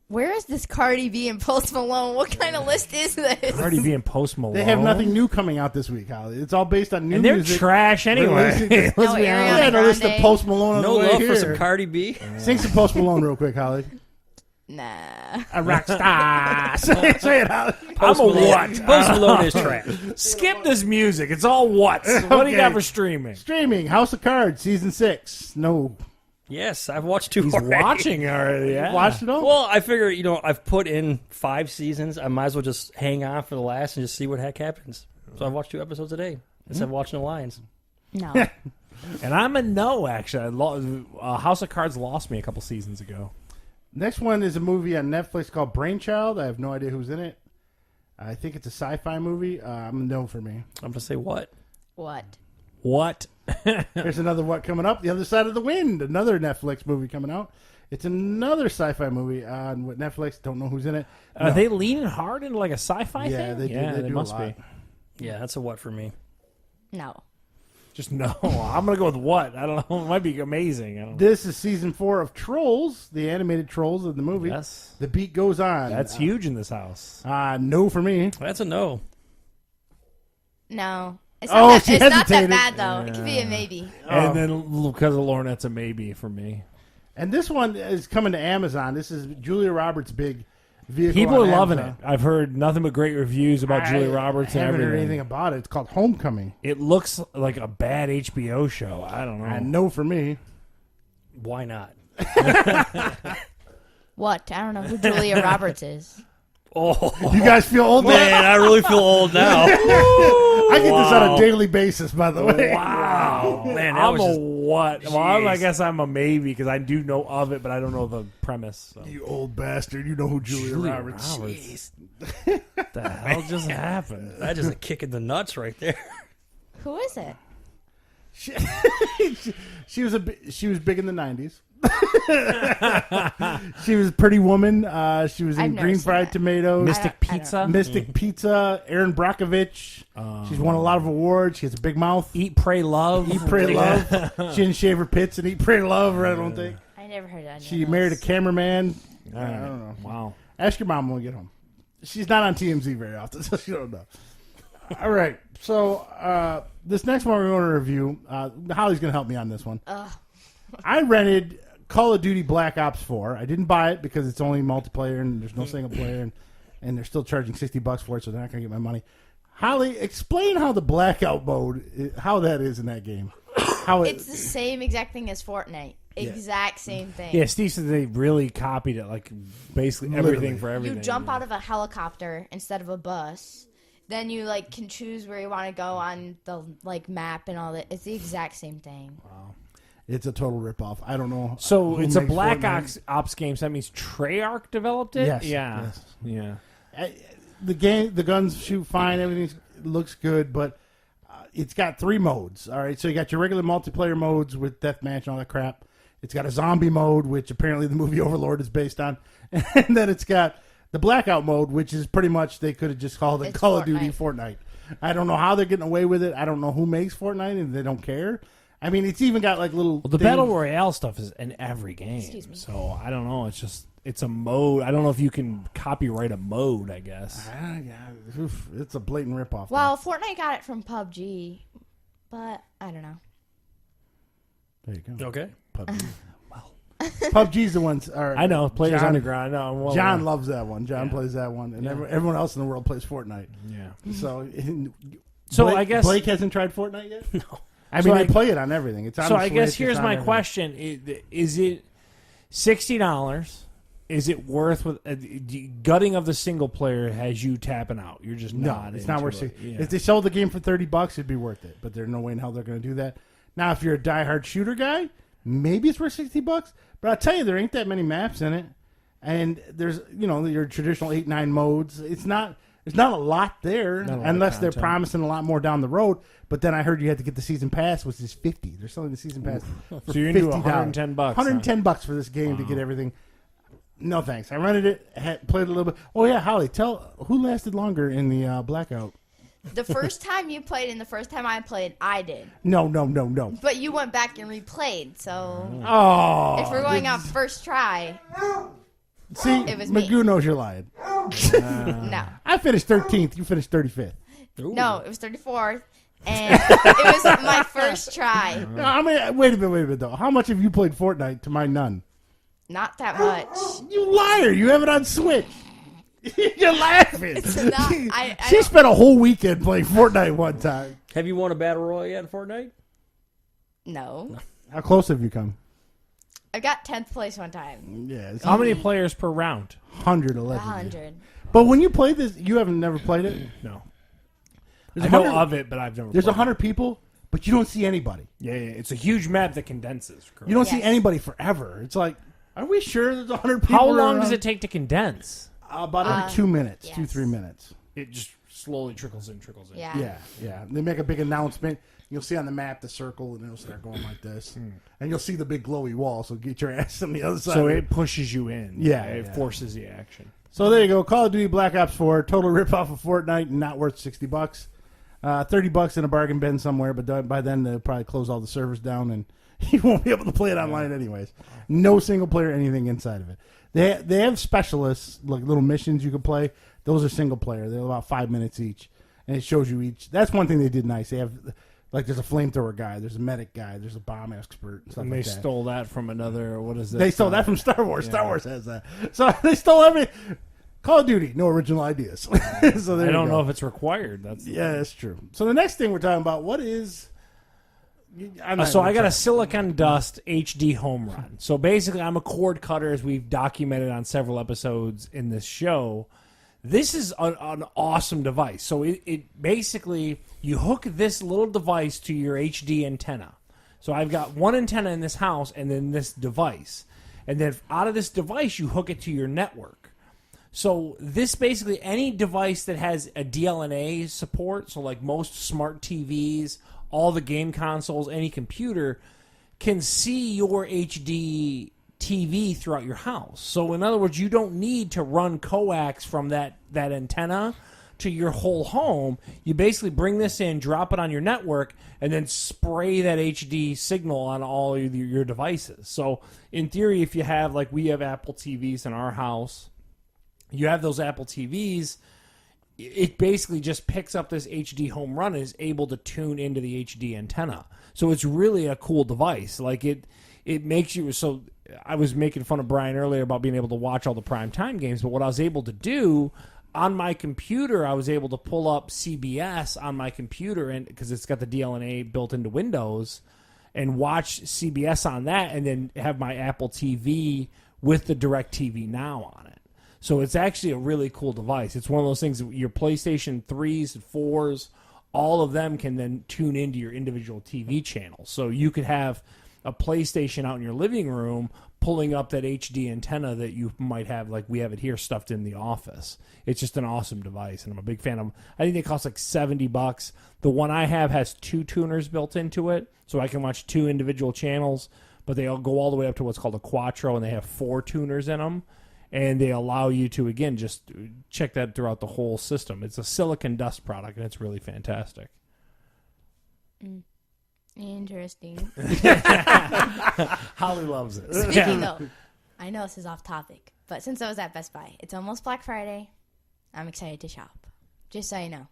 Where is this Cardi B and Post Malone? What kind of list is this? Already being Post Malone. They have nothing new coming out this week, Holly. It's all based on new And they're music. trash anyway. Let's No be Ariana honest. Yeah, no, list of Grande. Post Malone on No the way love here. for some Cardi B? Sing some Post Malone real quick, Holly. Nah. A rock star. say it, Holly. I'm a what? Post Malone is trash. Skip this music. It's all what's. What do you got for streaming? Streaming, House of Cards, Season 6. No. Yes, I've watched 2 He's already. watching already. Yeah. Watched it all? Well, I figure, I've put in 5 seasons. I might as well just hang on for the last and just see what heck happens. So I've watched 2 episodes a day instead of watching the Lions. No. And I'm a no, actually. House of Cards lost me a couple seasons ago. Next one is a movie on Netflix called Brainchild. I have no idea who's in it. I think it's a sci-fi movie. I'm a no for me. I'm going to say what? What? There's another what coming up. The Other Side of the Wind. Another Netflix movie coming out. It's another sci-fi movie on Netflix. Don't know who's in it. Are they leaning hard into like a sci-fi Yeah, thing? they do. Yeah, They they do must a lot. be. Yeah, that's a what for me. No. Just no. I'm going to go with what? I don't know. It might be amazing. I don't know. This is season 4 of Trolls, the animated Trolls of the movie. Yes. The beat goes on. That's huge in this house. No for me. That's a no. No. It's Oh, not, she it's not that hesitated. bad, though. It could be a maybe. And then because of Lauren, that's a maybe for me. And this one is coming to Amazon. This is Julia Roberts' big vehicle. People on are loving Amazon. it. I've heard nothing but great reviews about Julia Roberts I and haven't heard everything. anything about it. It's called Homecoming. It looks like a bad HBO show. I don't know. No for me. Why not? What? I don't know who Julia Roberts is. Oh, You guys feel old? man, I really feel old now. I get this on a daily basis, by the way. Wow. Man, that I'm was a just- what? Well, I Jeez. guess I'm a maybe because I do know of it, but I don't know the premise. So. You old bastard. You know who Julia Roberts is. What the hell just happened? That is a kick in the nuts right there. Who is it? She was she was big in the 90s. She was Pretty Woman. She was I've in never Green seen Fried that. Tomatoes. Mystic I don't- Pizza? Mystic Pizza. Aaron Brockovich. She's won a lot of awards. She has a big mouth. Eat, Pray, Love. Eat, Pray, Love. She didn't shave her pits and Eat, Pray, Love. I don't think. I never heard that. She married a cameraman. All right. I don't know. Wow. Ask your mom when we get home. She's not on TMZ very often, so she don't know. All right. So this next one we're going to review, Holly's going to help me on this one. I rented Call of Duty Black Ops 4. I didn't buy it because it's only multiplayer and there's no single player, and they're still charging $60 for it, so they're not going to get my money. Holly, explain how the blackout mode, how that is in that game. How It's the same exact thing as Fortnite. Exact same thing. Yeah, Steve said they really copied it, like basically everything Literally. for everything. You jump out of a helicopter instead of a bus. Then you can choose where you want to go on the map and all that. It's the exact same thing. It's a total ripoff. I don't know. So who it's a makes Black Fortnite. Ops game, so that means Treyarch developed it? Yes, Yeah. yes. Yeah. The game, the guns shoot fine. Everything looks good, but it's got 3 modes. All right, so you got your regular multiplayer modes with deathmatch and all that crap. It's got a zombie mode, which apparently the movie Overlord is based on, and then it's got the blackout mode, which is pretty much they could have just called it It's Call of Duty Fortnite. I don't know how they're getting away with it. I don't know who makes Fortnite, and they don't care. I mean, it's even got little. Well, the things. Battle Royale stuff is in every game. Excuse me. So I don't know. It's a mode. I don't know if you can copyright a mode, I guess. It's a blatant ripoff. Well, Fortnite got it from PUBG, but I don't know. there you go. Okay. PUBG. PUBG's the ones. I know. Players John- Underground. I know. Well, John loves that one. John Yeah. plays that one, and Yeah. everyone else in the world plays Fortnite. Yeah. So, So Blake, I guess. Blake hasn't tried Fortnite yet. No. I So mean, I- they play it on everything. It's on So the I guess Switch, here's it's on my everything. question: Is it $60? Is it worth with the gutting of the single player? Has you tapping out? You're just No, not. it's not into worth it. it. Yeah. If they sold the game for $30, it'd be worth it. But there's no way in hell they're going to do that. Now, if you're a diehard shooter guy, maybe it's worth $60. But I'll tell you, there ain't that many maps in it, and there's your traditional 8-9 modes. It's not. There's not a lot there, Not a lot of unless they're content. promising a lot more down the road. But then I heard you had to get the season pass, which is $50. They're selling the season pass for So you're into $50. $110. huh? $110 for this game to get everything. No thanks. I rented it, played a little bit. Oh yeah, Holly, tell who lasted longer in the blackout. The first time you played and the first time I played, I did. No. But you went back and replayed, so Oh, if we're going off first try, see, it was me. Magoo knows you're lying. no. I finished 13th. You finished 35th. No, it was 34th, and it was my first try. No, I mean, wait a minute though. How much have you played Fortnite? To my none. Not that much. You liar! You have it on Switch. You're laughing. It's not. I She don't, spent a whole weekend playing Fortnite one time. Have you won a battle royale yet in Fortnite? no. How close have you come? I got 10th place one time. Yeah, it's How many players per round? 111. 100. But when you play this, you haven't never played it. No. There's I know 100 of it, but I've never. There's played 100 people, but you don't see anybody. Yeah, it's a huge map that condenses. You don't see Yes. anybody forever. It's like, are we sure there's 100 people? How long around? does it take to condense? About every 2 minutes, yes. 2-3 minutes. It just slowly trickles in, trickles in. Yeah. Yeah. They make a big announcement. You'll see on the map the circle, and it'll start going like this. And you'll see the big glowy wall, so get your ass on the other side. So of it pushes you in. Yeah, It yeah. forces the action. So there you go. Call of Duty Black Ops 4, total ripoff of Fortnite, and not worth $60. $30 in a bargain bin somewhere, but by then they'll probably close all the servers down, and you won't be able to play it online anyways. No single player anything inside of it. They have specialists, like little missions you can play. Those are single player. They're about 5 minutes each, and it shows you each. That's one thing they did nice. They have, like, there's a flamethrower guy, there's a medic guy, there's a bomb expert, and stuff And like they that. stole that from another. What is that? They stole that from Star Wars. Star Wars has that. So they stole every Call of Duty. No original ideas. So there I you don't go. know if it's required. That's Yeah, that's true. So the next thing we're talking about, what is? I'm not So even I got a trying- Silicon Dust HD home run. So basically, I'm a cord cutter, as we've documented on several episodes in this show. This is an awesome device. So it basically, you hook this little device to your HD antenna. So I've got one antenna in this house and then this device. And then out of this device, you hook it to your network. So this basically, any device that has a DLNA support, so like most smart TVs, all the game consoles, any computer, can see your HD TV throughout your house. So in other words, you don't need to run coax from that antenna to your whole home. You basically bring this in, drop it on your network, and then spray that HD signal on all your devices. So in theory, if you have, like we have Apple TVs in our house, you have those Apple TVs, it basically just picks up this HD home run and is able to tune into the HD antenna. So it's really a cool device. Like it makes you, so I was making fun of Brian earlier about being able to watch all the primetime games, but what I was able to do on my computer, I was able to pull up CBS on my computer, and because it's got the DLNA built into Windows, and watch CBS on that, and then have my Apple TV with the DirecTV Now on it. So it's actually a really cool device. It's one of those things that your PlayStation 3s and 4s, all of them can then tune into your individual TV channels. So you could have a PlayStation out in your living room pulling up that HD antenna that you might have, like we have it here, stuffed in the office. It's just an awesome device, and I'm a big fan of them. I think they cost like $70. The one I have has 2 tuners built into it, so I can watch 2 individual channels, but they all go all the way up to what's called a Quattro, and they have 4 tuners in them. And they allow you to, again, just check that throughout the whole system. It's a Silicon Dust product, and it's really fantastic. Interesting. Holly loves it. Speaking though, I know this is off topic, but since I was at Best Buy, it's almost Black Friday. I'm excited to shop. Just so you know.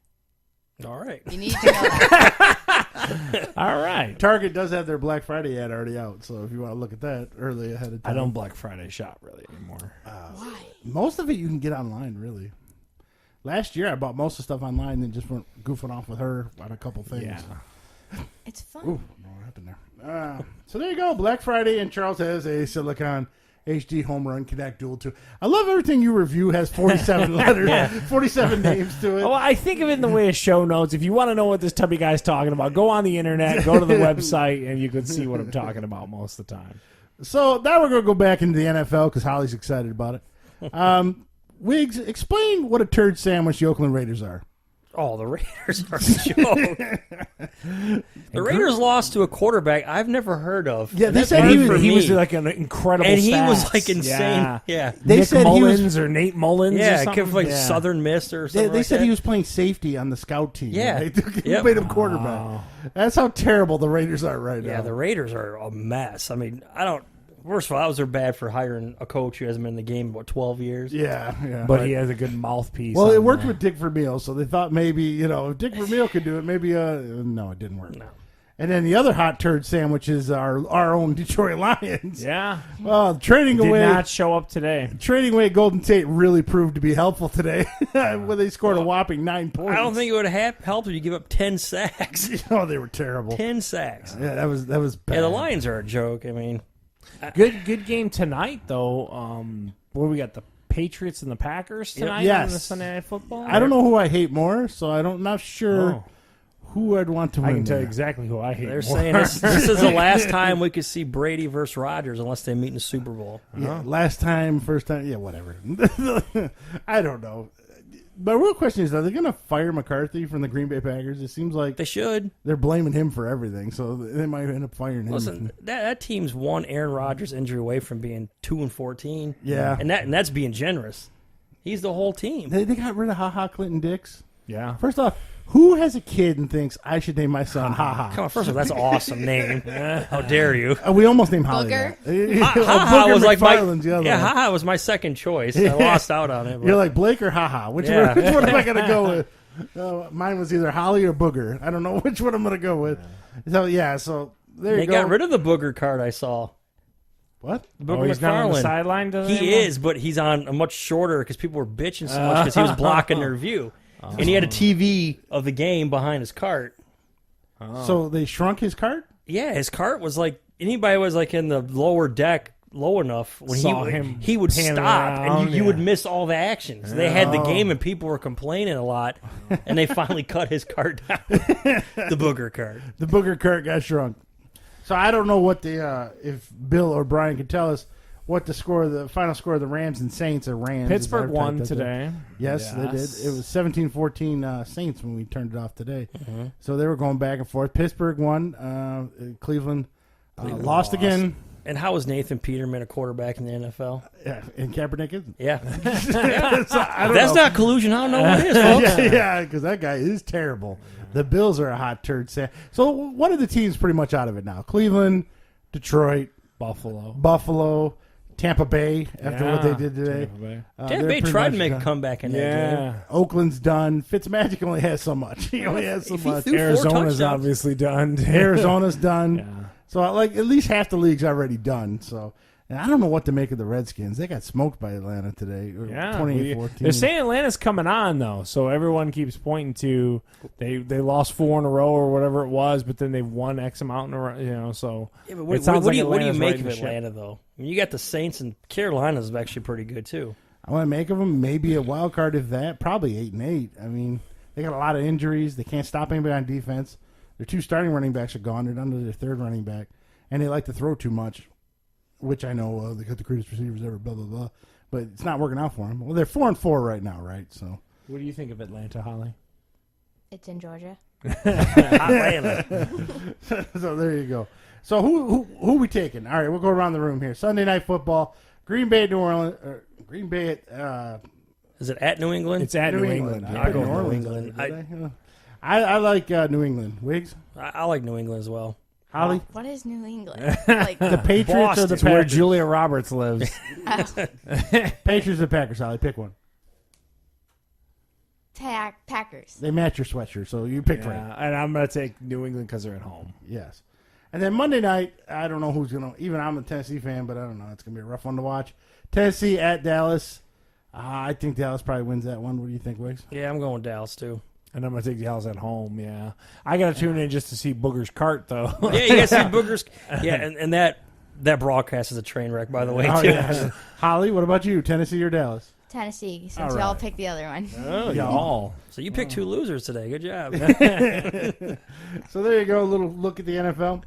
All right. You need to know that. All right. Target does have their Black Friday ad already out, so if you want to look at that early ahead of time. I don't Black Friday shop really anymore. Why? Most of it you can get online, really. Last year I bought most of the stuff online and just went goofing off with her on a couple things. Yeah. It's fun. Ooh, what happened there? So there you go, Black Friday, and Charles has a Silicon HD Home Run Connect Dual 2. I love everything you review has 47 letters, 47 names to it. Well, I think of it in the way of show notes. If you want to know what this tubby guy's talking about, go on the internet, go to the website, and you can see what I'm talking about most of the time. So now we're going to go back into the NFL because Holly's excited about it. Wiggs, explain what a turd sandwich the Oakland Raiders are. Oh, the Raiders are a joke. The Raiders lost to a quarterback I've never heard of. Yeah, And they that's said good he for was- He me. was like an incredible and he was stats. like insane. Yeah. Yeah. They Nick said he Mullins was- or Nate Mullins or Yeah, something. like Yeah. Southern Miss or something They like said that. he was playing safety on the scout team. Yeah. They Yep. made him quarterback. That's how terrible the Raiders are right now. Yeah, the Raiders are a mess. I mean, first of all, those are bad for hiring a coach who hasn't been in the game, 12 years? Yeah. But he has a good mouthpiece. Well, it on worked there. with Dick Vermeil, so they thought maybe, if Dick Vermeil could do it, maybe, no, it didn't work. No. And then the other hot turd sandwich is our own Detroit Lions. Yeah. Well, trading Did away not show up today. Golden Tate really proved to be helpful today when they scored a whopping 9 points. I don't think it would have helped if you give up 10 sacks. Oh, they were terrible. 10 sacks. Yeah, that was bad. Yeah, the Lions are a joke. I mean, Good game tonight, though. Where we got the Patriots and the Packers tonight Yes. on the Sunday Night Football? I don't know who I hate more, so I'm not sure Oh. who I'd want to win. I can tell you there. exactly who I hate. They're more. saying this is the last time we could see Brady versus Rodgers unless they meet in the Super Bowl. Yeah, last time, first time, yeah, whatever. I don't know. My real question is, are they going to fire McCarthy from the Green Bay Packers? It seems like They should. they're blaming him for everything, so they might end up firing him. Listen, that team's one Aaron Rodgers injury away from being 2-14. Yeah. and that's being generous. He's the whole team. They got rid of Ha Clinton Dix. Yeah. First off, who has a kid and thinks I should name my son Ha Come on, first of all, that's an awesome name. How dare you? We almost named Holly. Booger? Ha was like my McFarland's the other yeah. one. Ha was my second choice. I lost out on it. But You're like Blake or Ha. Which Yeah. one am I going to go with? Mine was either Holly or Booger. I don't know which one I'm going to go with. So there they you go. got rid of the Booger card. I saw. What? Booger He's not on the McFarland. sideline. He is, but he's on a much shorter because people were bitching so much because he was blocking their view, and he had a TV of the game behind his cart. So they shrunk his cart? Yeah, his cart was like anybody was like in the lower deck low enough when Saw him he would panning stop around, and you would yeah. miss all the actions. They had the game and people were complaining a lot, and they finally cut his cart down. The Booger cart. The Booger cart got shrunk. So I don't know what if Bill or Brian could tell us what the final score of the Rams and Saints are. Rams. Pittsburgh Is won that- today. Yes, they did. It was 17-14 Saints when we turned it off today. So they were going back and forth. Pittsburgh won. Cleveland lost again. And how is Nathan Peterman a quarterback in the NFL? Yeah, and Kaepernick isn't. Yeah. So, I don't That's know. not collusion. I don't know what it is, folks. Yeah, because that guy is terrible. The Bills are a hot turd. So one of the teams pretty much out of it now. Cleveland, Detroit, Buffalo, Tampa Bay after what they did today. Tampa Bay. Tampa they're Bay pretty tried to much make a done. comeback in that game. Yeah. Oakland's done. Fitzmagic only has so much. He only has so If he much. threw four Arizona's touchdowns. obviously done. Arizona's done. Yeah. So like at least half the league's already done. So and I don't know what to make of the Redskins. They got smoked by Atlanta today. Yeah, 28-14. they're saying Atlanta's coming on though, so everyone keeps pointing to they lost 4 in a row or whatever it was, but then they've won X amount in a row. You know, so Yeah, but it what sounds do like you Atlanta's make riding of the ship. Atlanta, though? I mean, you got the Saints, and Carolina's actually pretty good, too. I want to make of them maybe a wild card if that. Probably 8-8. I mean, they got a lot of injuries. They can't stop anybody on defense. Their 2 starting running backs are gone. They're down to their 3rd running back, and they like to throw too much, which I know they got the greatest receivers ever. Blah blah blah, but it's not working out for them. Well, they're 4-4 right now, right? So What do you think of Atlanta, Holly? It's in Georgia. Atlanta. so there you go. So who we taking? All right, we'll go around the room here. Sunday Night Football, Green Bay, New Orleans, Green Bay at Is it at New England? It's at New England. I Yeah, put go New New Orleans. England. Did I like New England. Wiggs, I like New England as well. Holly, What is New England? Like the Patriots or the It's where Packers? Julia Roberts lives. Patriots or Packers? Holly, pick one. Packers. They match your sweatshirt, so you picked right. Yeah, and I'm gonna take New England because they're at home. Yes. And then Monday night, I don't know who's going to, even I'm a Tennessee fan, but I don't know. It's going to be a rough one to watch. Tennessee at Dallas. I think Dallas probably wins that one. What do you think, Wiggs? Yeah, I'm going with Dallas, too. And I'm gonna take Dallas at home. Yeah, I gotta tune in just to see Booger's cart though. Yeah, you guys see Boogers. Yeah, and that broadcast is a train wreck, by the way, Oh, too. yeah. Holly, what about you? Tennessee or Dallas? Tennessee, since All y'all right. picked the other one. Oh, Yeah. y'all. So you picked 2 losers today. Good job. So there you go, a little look at the NFL.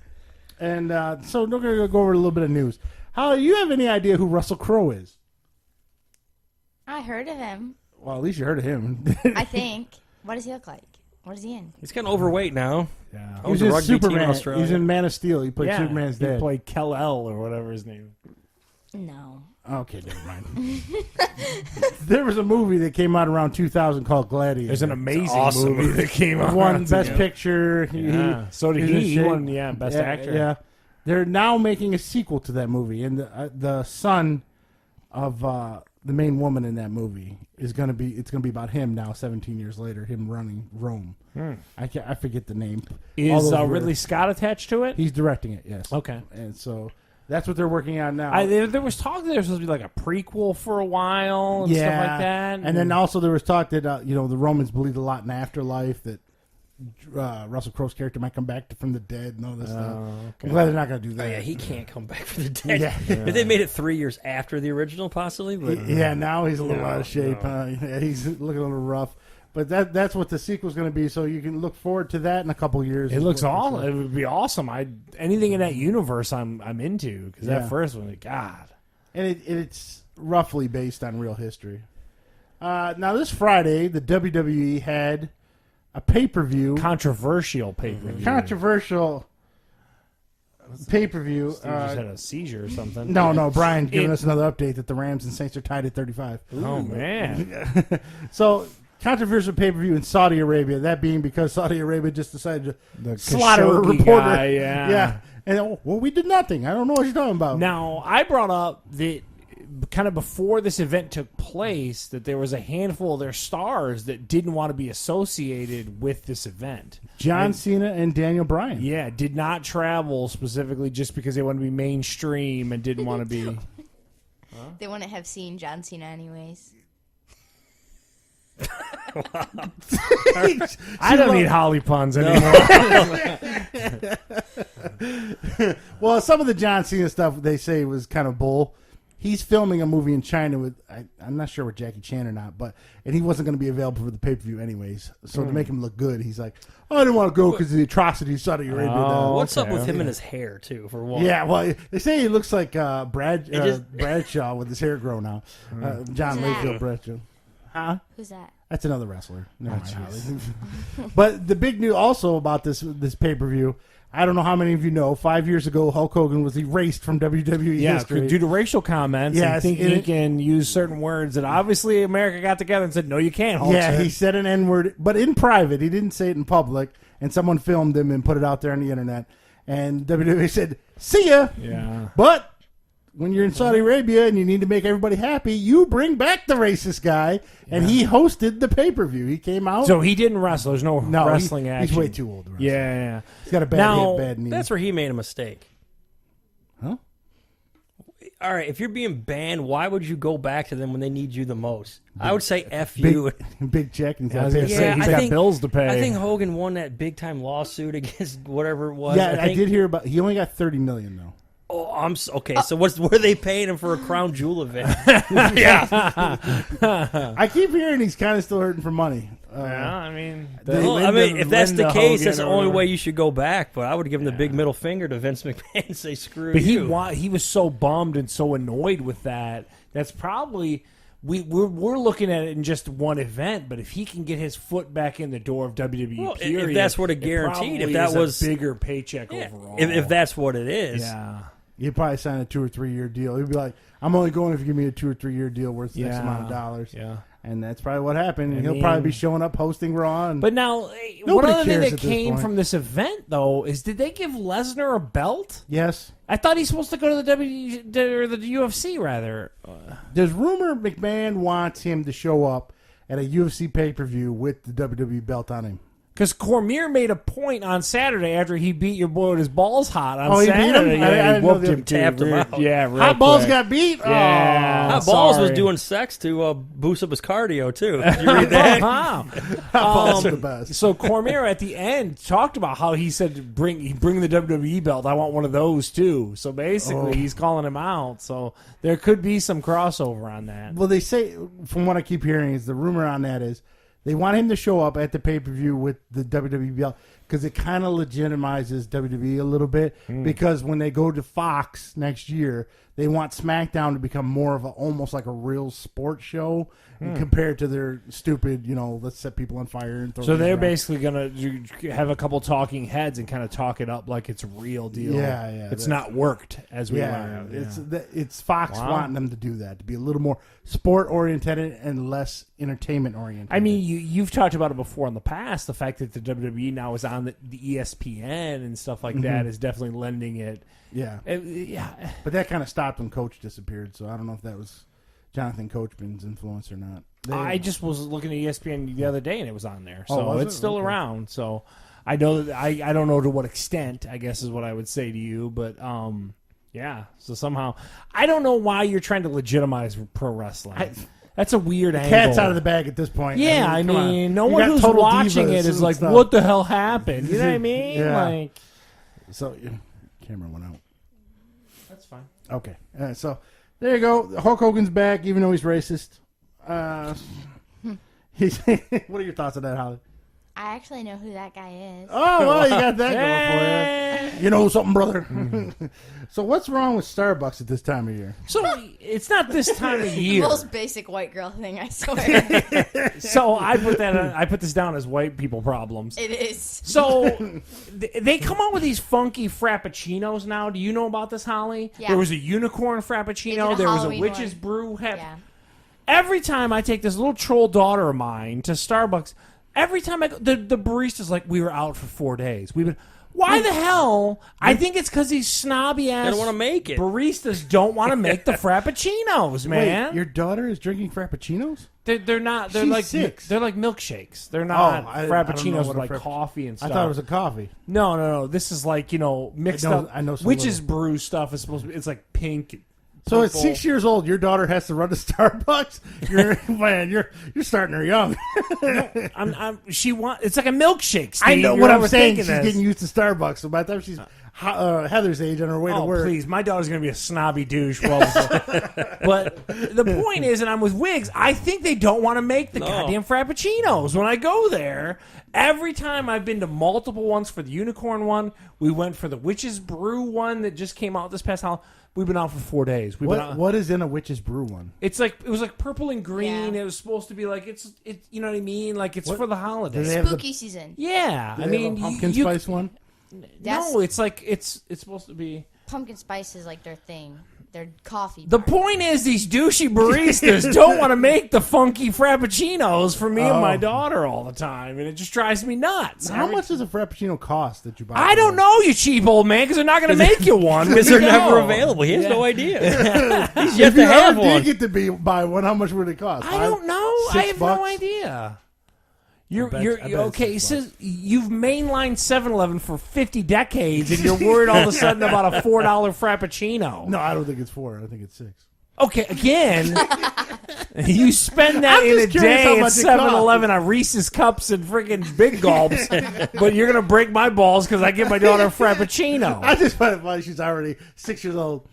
And so we're going to go over a little bit of news. Holly, you have any idea who Russell Crowe is? I heard of him. Well, at least you heard of him. I think. What does he look like? What is he in? He's kind of overweight now. Yeah. He was a in rugby team in Superman. Australia. He's in Man of Steel. He played Superman's he dad. played Kal-El or whatever his name. No. Okay, never mind. There was a movie that came out around 2000 called Gladiator. There's an amazing awesome movie that came out. Won Best Picture. Yeah. So did was in he. He shape. won, Best Yeah, Actor. Yeah, they're now making a sequel to that movie, and the son of the main woman in that movie is going to be. It's going to be about him now, 17 years later, him running Rome. I forget the name. All Is those were- Ridley Scott attached to it? He's directing it. Yes. Okay. And so that's what they're working on now. There was talk that there was supposed to be like a prequel for a while and stuff like that. And then also there was talk that the Romans believed a lot in afterlife, that Russell Crowe's character might come back from the dead and all this stuff. I'm glad they're not going to do Oh, that. yeah, he can't come back from the dead. Yeah. If they made it 3 years after the original, possibly. But Yeah, now he's a little out of shape. no. Yeah, he's looking a little rough. But that's what the sequel's going to be. So you can look forward to that in a couple years. It looks awesome. It would be awesome. Anything in that universe, I'm into because that first one, God. And it's roughly based on real history. Now this Friday, the WWE had a pay-per-view, controversial pay-per-view. Steve just had a seizure or something. No, Brian giving us another update that the Rams and Saints are tied at 35. Oh man! So controversial pay-per-view in Saudi Arabia. That being because Saudi Arabia just decided to slaughter a Khashoggi reporter. guy, yeah. And we did nothing. I don't know what you're talking about. Now I brought up that kind of before this event took place that there was a handful of their stars that didn't want to be associated with this event. John Cena and Daniel Bryan. Yeah, did not travel specifically just because they wanted to be mainstream and didn't want to be. They wouldn't have seen John Cena anyways. I don't need Holly puns anymore. Well, some of the John Cena stuff they say was kind of bull. He's filming a movie in China with, I'm not sure with Jackie Chan or not, and he wasn't going to be available for the pay-per-view anyways. So to make him look good, he's like, I didn't want to go because of the atrocities Saudi Arabia done. What's up with him and his hair, too, for one? Yeah, well, they say he looks like Bradshaw with his hair grown out. John Layfield Bradshaw. Huh? Who's that? That's another wrestler. Never mind, Holly. But the big news also about this pay-per-view, I don't know how many of you know, 5 years ago, Hulk Hogan was erased from WWE history. Due to racial comments and thinking he can use certain words that obviously America got together and said, no, you can't, Hulk. Yeah, he said an N-word, but in private. He didn't say it in public, and someone filmed him and put it out there on the internet. And WWE said, see ya. Yeah. But when you're in Saudi Arabia and you need to make everybody happy, you bring back the racist guy, and he hosted the pay-per-view. He came out. So he didn't wrestle. There's no wrestling action. He's way too old to wrestle. Yeah. He's got a bad knee. That's where he made a mistake. Huh? All right, if you're being banned, why would you go back to them when they need you the most? I would say F you. Big check. And he's got bills to pay. I think Hogan won that big-time lawsuit against whatever it was. Yeah, I did hear about. He only got $30 million, though. Oh, okay. So what are they paying him for a crown jewel event? I keep hearing he's kind of still hurting for money. If that's the case, that's the only way you should go back. But I would give him the big middle finger to Vince McMahon and say, screw you. But he was so bummed and so annoyed with that. That's probably we're looking at it in just one event. But if he can get his foot back in the door of WWE, period, if that's what it guaranteed, if that was a bigger paycheck overall, if that's what it is, He'd probably sign a 2 or 3 year deal. He'd be like, I'm only going if you give me a 2 or 3 year deal worth X amount of dollars. Yeah. And that's probably what happened. And he'll probably be showing up hosting Raw. But now, one other thing that came from this event, though, is did they give Lesnar a belt? Yes. I thought he's supposed to go to the UFC, rather. There's rumor McMahon wants him to show up at a UFC pay-per-view with the WWE belt on him. Because Cormier made a point on Saturday after he beat your boy with his balls hot on Saturday. He beat him? Yeah, he whooped him, tapped him out. Yeah, Hot Balls got beat? Yeah. Hot Balls was doing sex to boost up his cardio, too. Did you read that? Hot Balls are the best. So Cormier at the end talked about how he said, bring the WWE belt. I want one of those, too. So basically, he's calling him out. So there could be some crossover on that. Well, they say, from what I keep hearing, is the rumor on that is, they want him to show up at the pay-per-view with the WWE belt because it kind of legitimizes WWE a little bit because when they go to Fox next year, they want SmackDown to become more of almost like a real sports show compared to their stupid, let's set people on fire. And throw so they're basically going to have a couple talking heads and kind of talk it up like it's a real deal. Yeah. It's not worked, as we learned. It's Fox wanting them to do that, to be a little more sport-oriented and less entertainment-oriented. I mean, you've talked about it before in the past, the fact that the WWE now is on the ESPN and stuff like that is definitely lending it. Yeah. Yeah. But that kind of stopped when Coach disappeared, so I don't know if that was Jonathan Coachman's influence or not. I just was looking at ESPN the other day and it was on there, so it's still okay. around. So I know that I don't know to what extent, I guess is what I would say to you, but yeah. So somehow I don't know why you're trying to legitimize pro wrestling. That's a weird angle. Cat's out of the bag at this point. Yeah, I mean no one who's watching it is like, stuff. What the hell happened? You know what I mean? Yeah. Like, so camera went out. That's fine. Okay. So there you go. Hulk Hogan's back, even though he's racist. What are your thoughts on that, Holly? I actually know who that guy is. Oh, well, you got that going for you. You know something, brother. So what's wrong with Starbucks at this time of year? So it's not this time of year. Most basic white girl thing, I swear. So I put this down as white people problems. It is. So they come out with these funky frappuccinos now. Do you know about this, Holly? Yeah. There was a unicorn frappuccino. They did a There was a Halloween witch's one. brew. Yeah. Every time I take this little troll daughter of mine to Starbucks, every time I go, the barista's like, we were out for 4 days. Why the hell? I think it's because these snobby ass They don't want to make it. baristas don't want to make the frappuccinos, man. Wait, your daughter is drinking frappuccinos? They're not. They're She's like 6. They're like milkshakes. They're not I don't know frappuccinos what with a like coffee and stuff. I thought it was a coffee. No. This is like mixed up. I know some witch's brew stuff is supposed to be. It's like pink. So at purple. 6 years old, your daughter has to run to Starbucks. You're starting her young. It's like a milkshake. Steve. I know You're what I'm saying. overthinking She's this. getting used to Starbucks. So by the time she's Heather's age on her way to Oh, work, please. My daughter's going to be a snobby douche. But the point is, and I'm with Wiggs, I think they don't want to make the goddamn frappuccinos. When I go there, every time I've been to multiple ones for the unicorn one, we went for the witch's brew one that just came out this past Halloween. We've been out for 4 days. what is in a witch's brew one? It was like purple and green. Yeah. It was supposed to be like it's you know what I mean? Like it's for the holidays. Do they have Spooky season. Yeah, Do I they mean, have a pumpkin you, spice one. no, it's like it's supposed to be. Pumpkin spice is like their thing. Their coffee. The part. point is, these douchey baristas don't want to make the funky frappuccinos for me and my daughter all the time, and it just drives me nuts. How much does a frappuccino cost that you buy? I don't know, you cheap old man, because they're not going to make you one. Because they're never No. availate. He has Yeah. no idea. He's If yet you to have ever one. did get to buy one, how much would it cost? I don't know. I $6 have no idea. I bet it's Okay. $6. So you've mainlined 7-Eleven for 50 decades, and you're worried all of a sudden about a $4 frappuccino. No, I don't think it's 4. I think it's 6. Okay, again, you spend that I'm in a just curious how day at much it costs. 7-Eleven on Reese's cups and freaking Big Gulps, but you're gonna break my balls because I give my daughter a frappuccino. I just find it funny. She's already 6 years old.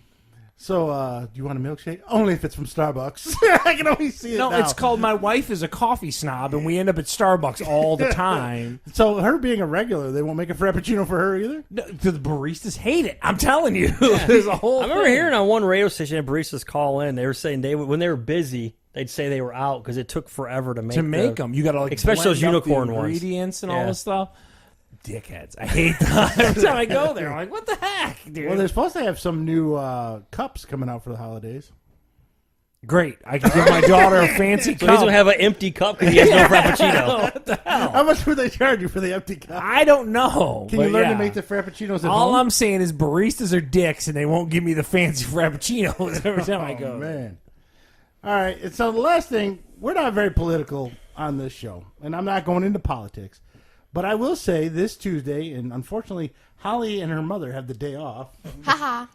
So, do you want a milkshake? Only if it's from Starbucks. I can only see it No, now. it's called my wife is a coffee snob, and we end up at Starbucks all the time. So, her being a regular, they won't make a frappuccino for her either? No, the baristas hate it. I'm telling you, there's a whole. I remember thing. hearing on one radio station that baristas call in. They were saying when they were busy, they'd say they were out because it took forever to make them. You got to like especially those blend up the unicorn ones. ingredients and all Yeah. this stuff. Dickheads, I hate that. Every time I go there, I'm like, what the heck, dude? Well, they're supposed to have some new cups coming out for the holidays. Great. I can give my daughter a fancy So cup. he's gonna have an empty cup because he has no frappuccino. What the hell? How much would they charge you for the empty cup? I don't know. Can you but learn yeah. to make the frappuccinos at All home? I'm saying is baristas are dicks, and they won't give me the fancy frappuccinos every time I go. Oh, man. All right. And so the last thing, we're not very political on this show, and I'm not going into politics. But I will say this Tuesday, and unfortunately, Holly and her mother have the day off. Haha.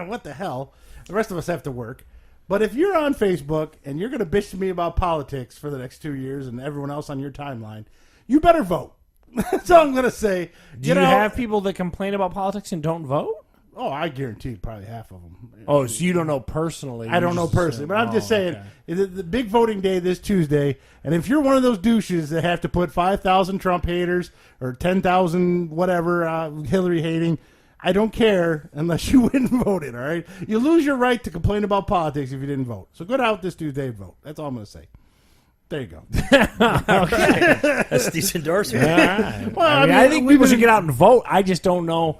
What the hell? The rest of us have to work. But if you're on Facebook and you're going to bitch to me about politics for the next 2 years and everyone else on your timeline, you better vote. That's all I'm going to say. Do you have people that complain about politics and don't vote? Oh, I guarantee probably half of them. Oh, so you don't know personally. I don't know personally, but I'm just saying, the big voting day this Tuesday, and if you're one of those douches that have to put 5,000 Trump haters or 10,000 whatever Hillary hating, I don't care unless you went and voted, all right? You lose your right to complain about politics if you didn't vote. So go out this Tuesday and vote. That's all I'm going to say. There you go. That's a decent endorsement. All right. Well, I think we've people been- should get out and vote. I just don't know.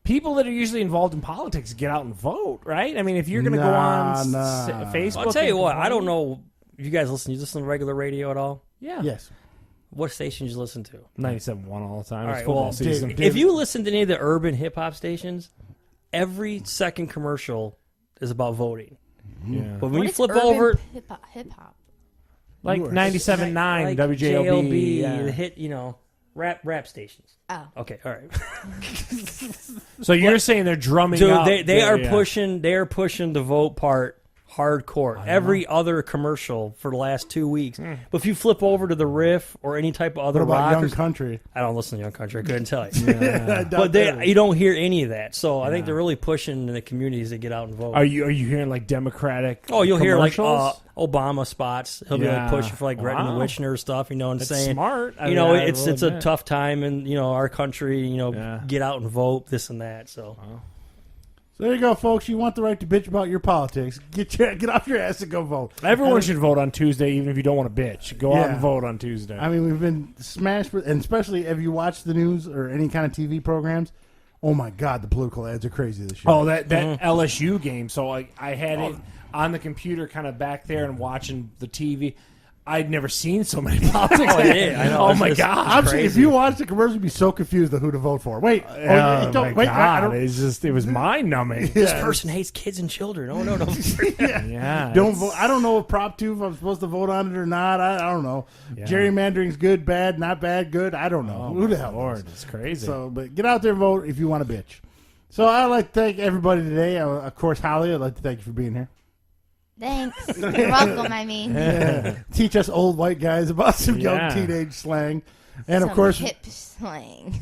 People that are usually involved in politics get out and vote, right? I mean, if you're going to go on Facebook, I'll tell you and what. I complain- don't know if you guys listen. You listen to regular radio at all? Yeah, Yes. What stations you listen to? 97.1 all the time. All It's right, football well, season. David- If you listen to any of the urban hip hop stations, every second commercial is about voting. Yeah. But when What you is flip urban over, hip hop? Like You are 97.9 like WJLB. JLB, yeah. the hit, rap stations. Oh. Okay, all right. So you're saying they're drumming Dude, up. they are yeah. pushing. They are pushing the vote part hardcore. Every other commercial for the last 2 weeks. But if you flip over to the Riff or any type of other What about rock, Young Country? I don't listen to Young Country. I couldn't tell you. I doubt But that. you don't hear any of that. So I think they're really pushing the communities to get out and vote. Are you hearing like Democratic? Oh, you'll hear like commercials? Obama spots. He'll be like Yeah. pushing for like Gretchen Wow. Whitner stuff, and That's saying, smart. I you know, mean, I it's will a admit. tough time in our country. Yeah. Get out and vote, this and that. So So there you go, folks. You want the right to bitch about your politics. Get off your ass and go vote. Everyone should vote on Tuesday, even if you don't want to bitch. Go out Yeah. and vote on Tuesday. I mean, we've been smashed with, and especially if you watch the news or any kind of TV programs. Oh my God, the political ads are crazy this year. Oh, that LSU game. So I had it on the computer, kind of back there, and watching the TV. I'd never seen so many politics. yeah, I know. Oh It's my just- God! I'm saying, if you watch the commercial, you'd be so confused on who to vote for. Wait, Oh don't, my wait, I God! don't, It was mind numbing. this person hates kids and children. Oh no, no. Yeah, don't it's- vote. I don't know if Prop 2, if I'm supposed to vote on it or not. I don't know. Yeah. Gerrymandering's good, bad, not bad, good. I don't know. Oh, Who the my hell Lord, knows? it's crazy. So, but get out there and vote if you want to bitch. So I'd like to thank everybody today. Of course, Holly, I'd like to thank you for being here. Thanks. You're welcome, I mean. Teach us old white guys about some young Yeah. teenage slang. And Some of course, hip slang.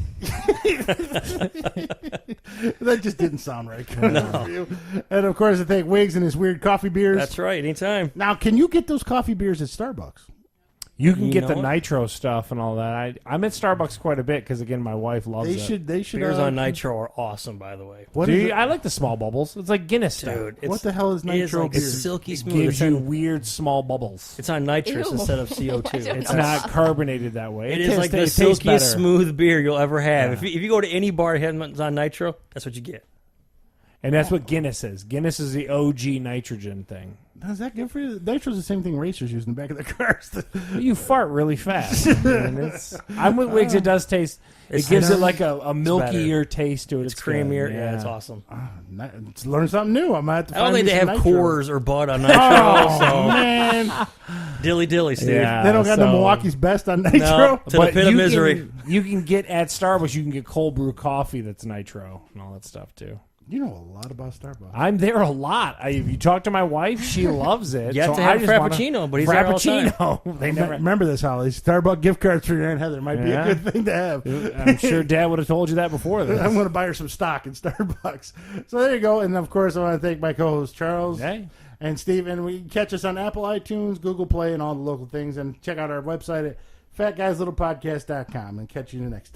that just didn't sound right. For you. And of course, I thank Wiggs and his weird coffee beers. That's right. Anytime. Now, can you get those coffee beers at Starbucks? You can You get know the what? nitro stuff and all that. I'm at Starbucks quite a bit because again, my wife loves They it. should. They should. Beers on Nitro are awesome, by the way. What Do is you, it? I like the small bubbles. It's like Guinness stuff. Dude, What the hell is it is nitro like beer? silky It smooth. gives It's you on, weird small bubbles. it's on nitrous Ew. instead of I CO2. don't It's know. not carbonated that way. It It is tastes- like the it tastes silkiest better. smooth beer you'll ever have. Yeah. If you go to any bar that has on nitro, that's what you get. And that's what Guinness is. Guinness is the OG nitrogen thing. Is that good for you? Nitro's the same thing racers use in the back of their cars. You fart really fast. I'm with Wiggs. It does taste. It gives it like a milkier taste to it. It's creamier. good, Yeah, it's awesome. Let's learn something new. I might have to I don't find think me they some have nitro. Coors or Bud on nitro. Oh, so man. dilly, Steve. Yeah. They don't got the so- Milwaukee's best on nitro. No, to the But pit of you misery. you can get at Starbucks. You can get cold brew coffee that's nitro and all that stuff too. You know a lot about Starbucks. I'm there a lot. If you talk to my wife, she loves it. You have so to have I just wanna- Frappuccino, but he's there all the time. Frappuccino. They never. Remember this, Holly. Starbucks gift cards for your Aunt Heather might be Yeah. a good thing to have. I'm sure Dad would have told you that before this. I'm going to buy her some stock in Starbucks. So there you go. And of course, I want to thank my co-host Charles Hey. and Steve. And we can catch us on Apple iTunes, Google Play, and all the local things. And check out our website at fatguyslittlepodcast.com. And catch you in the next time.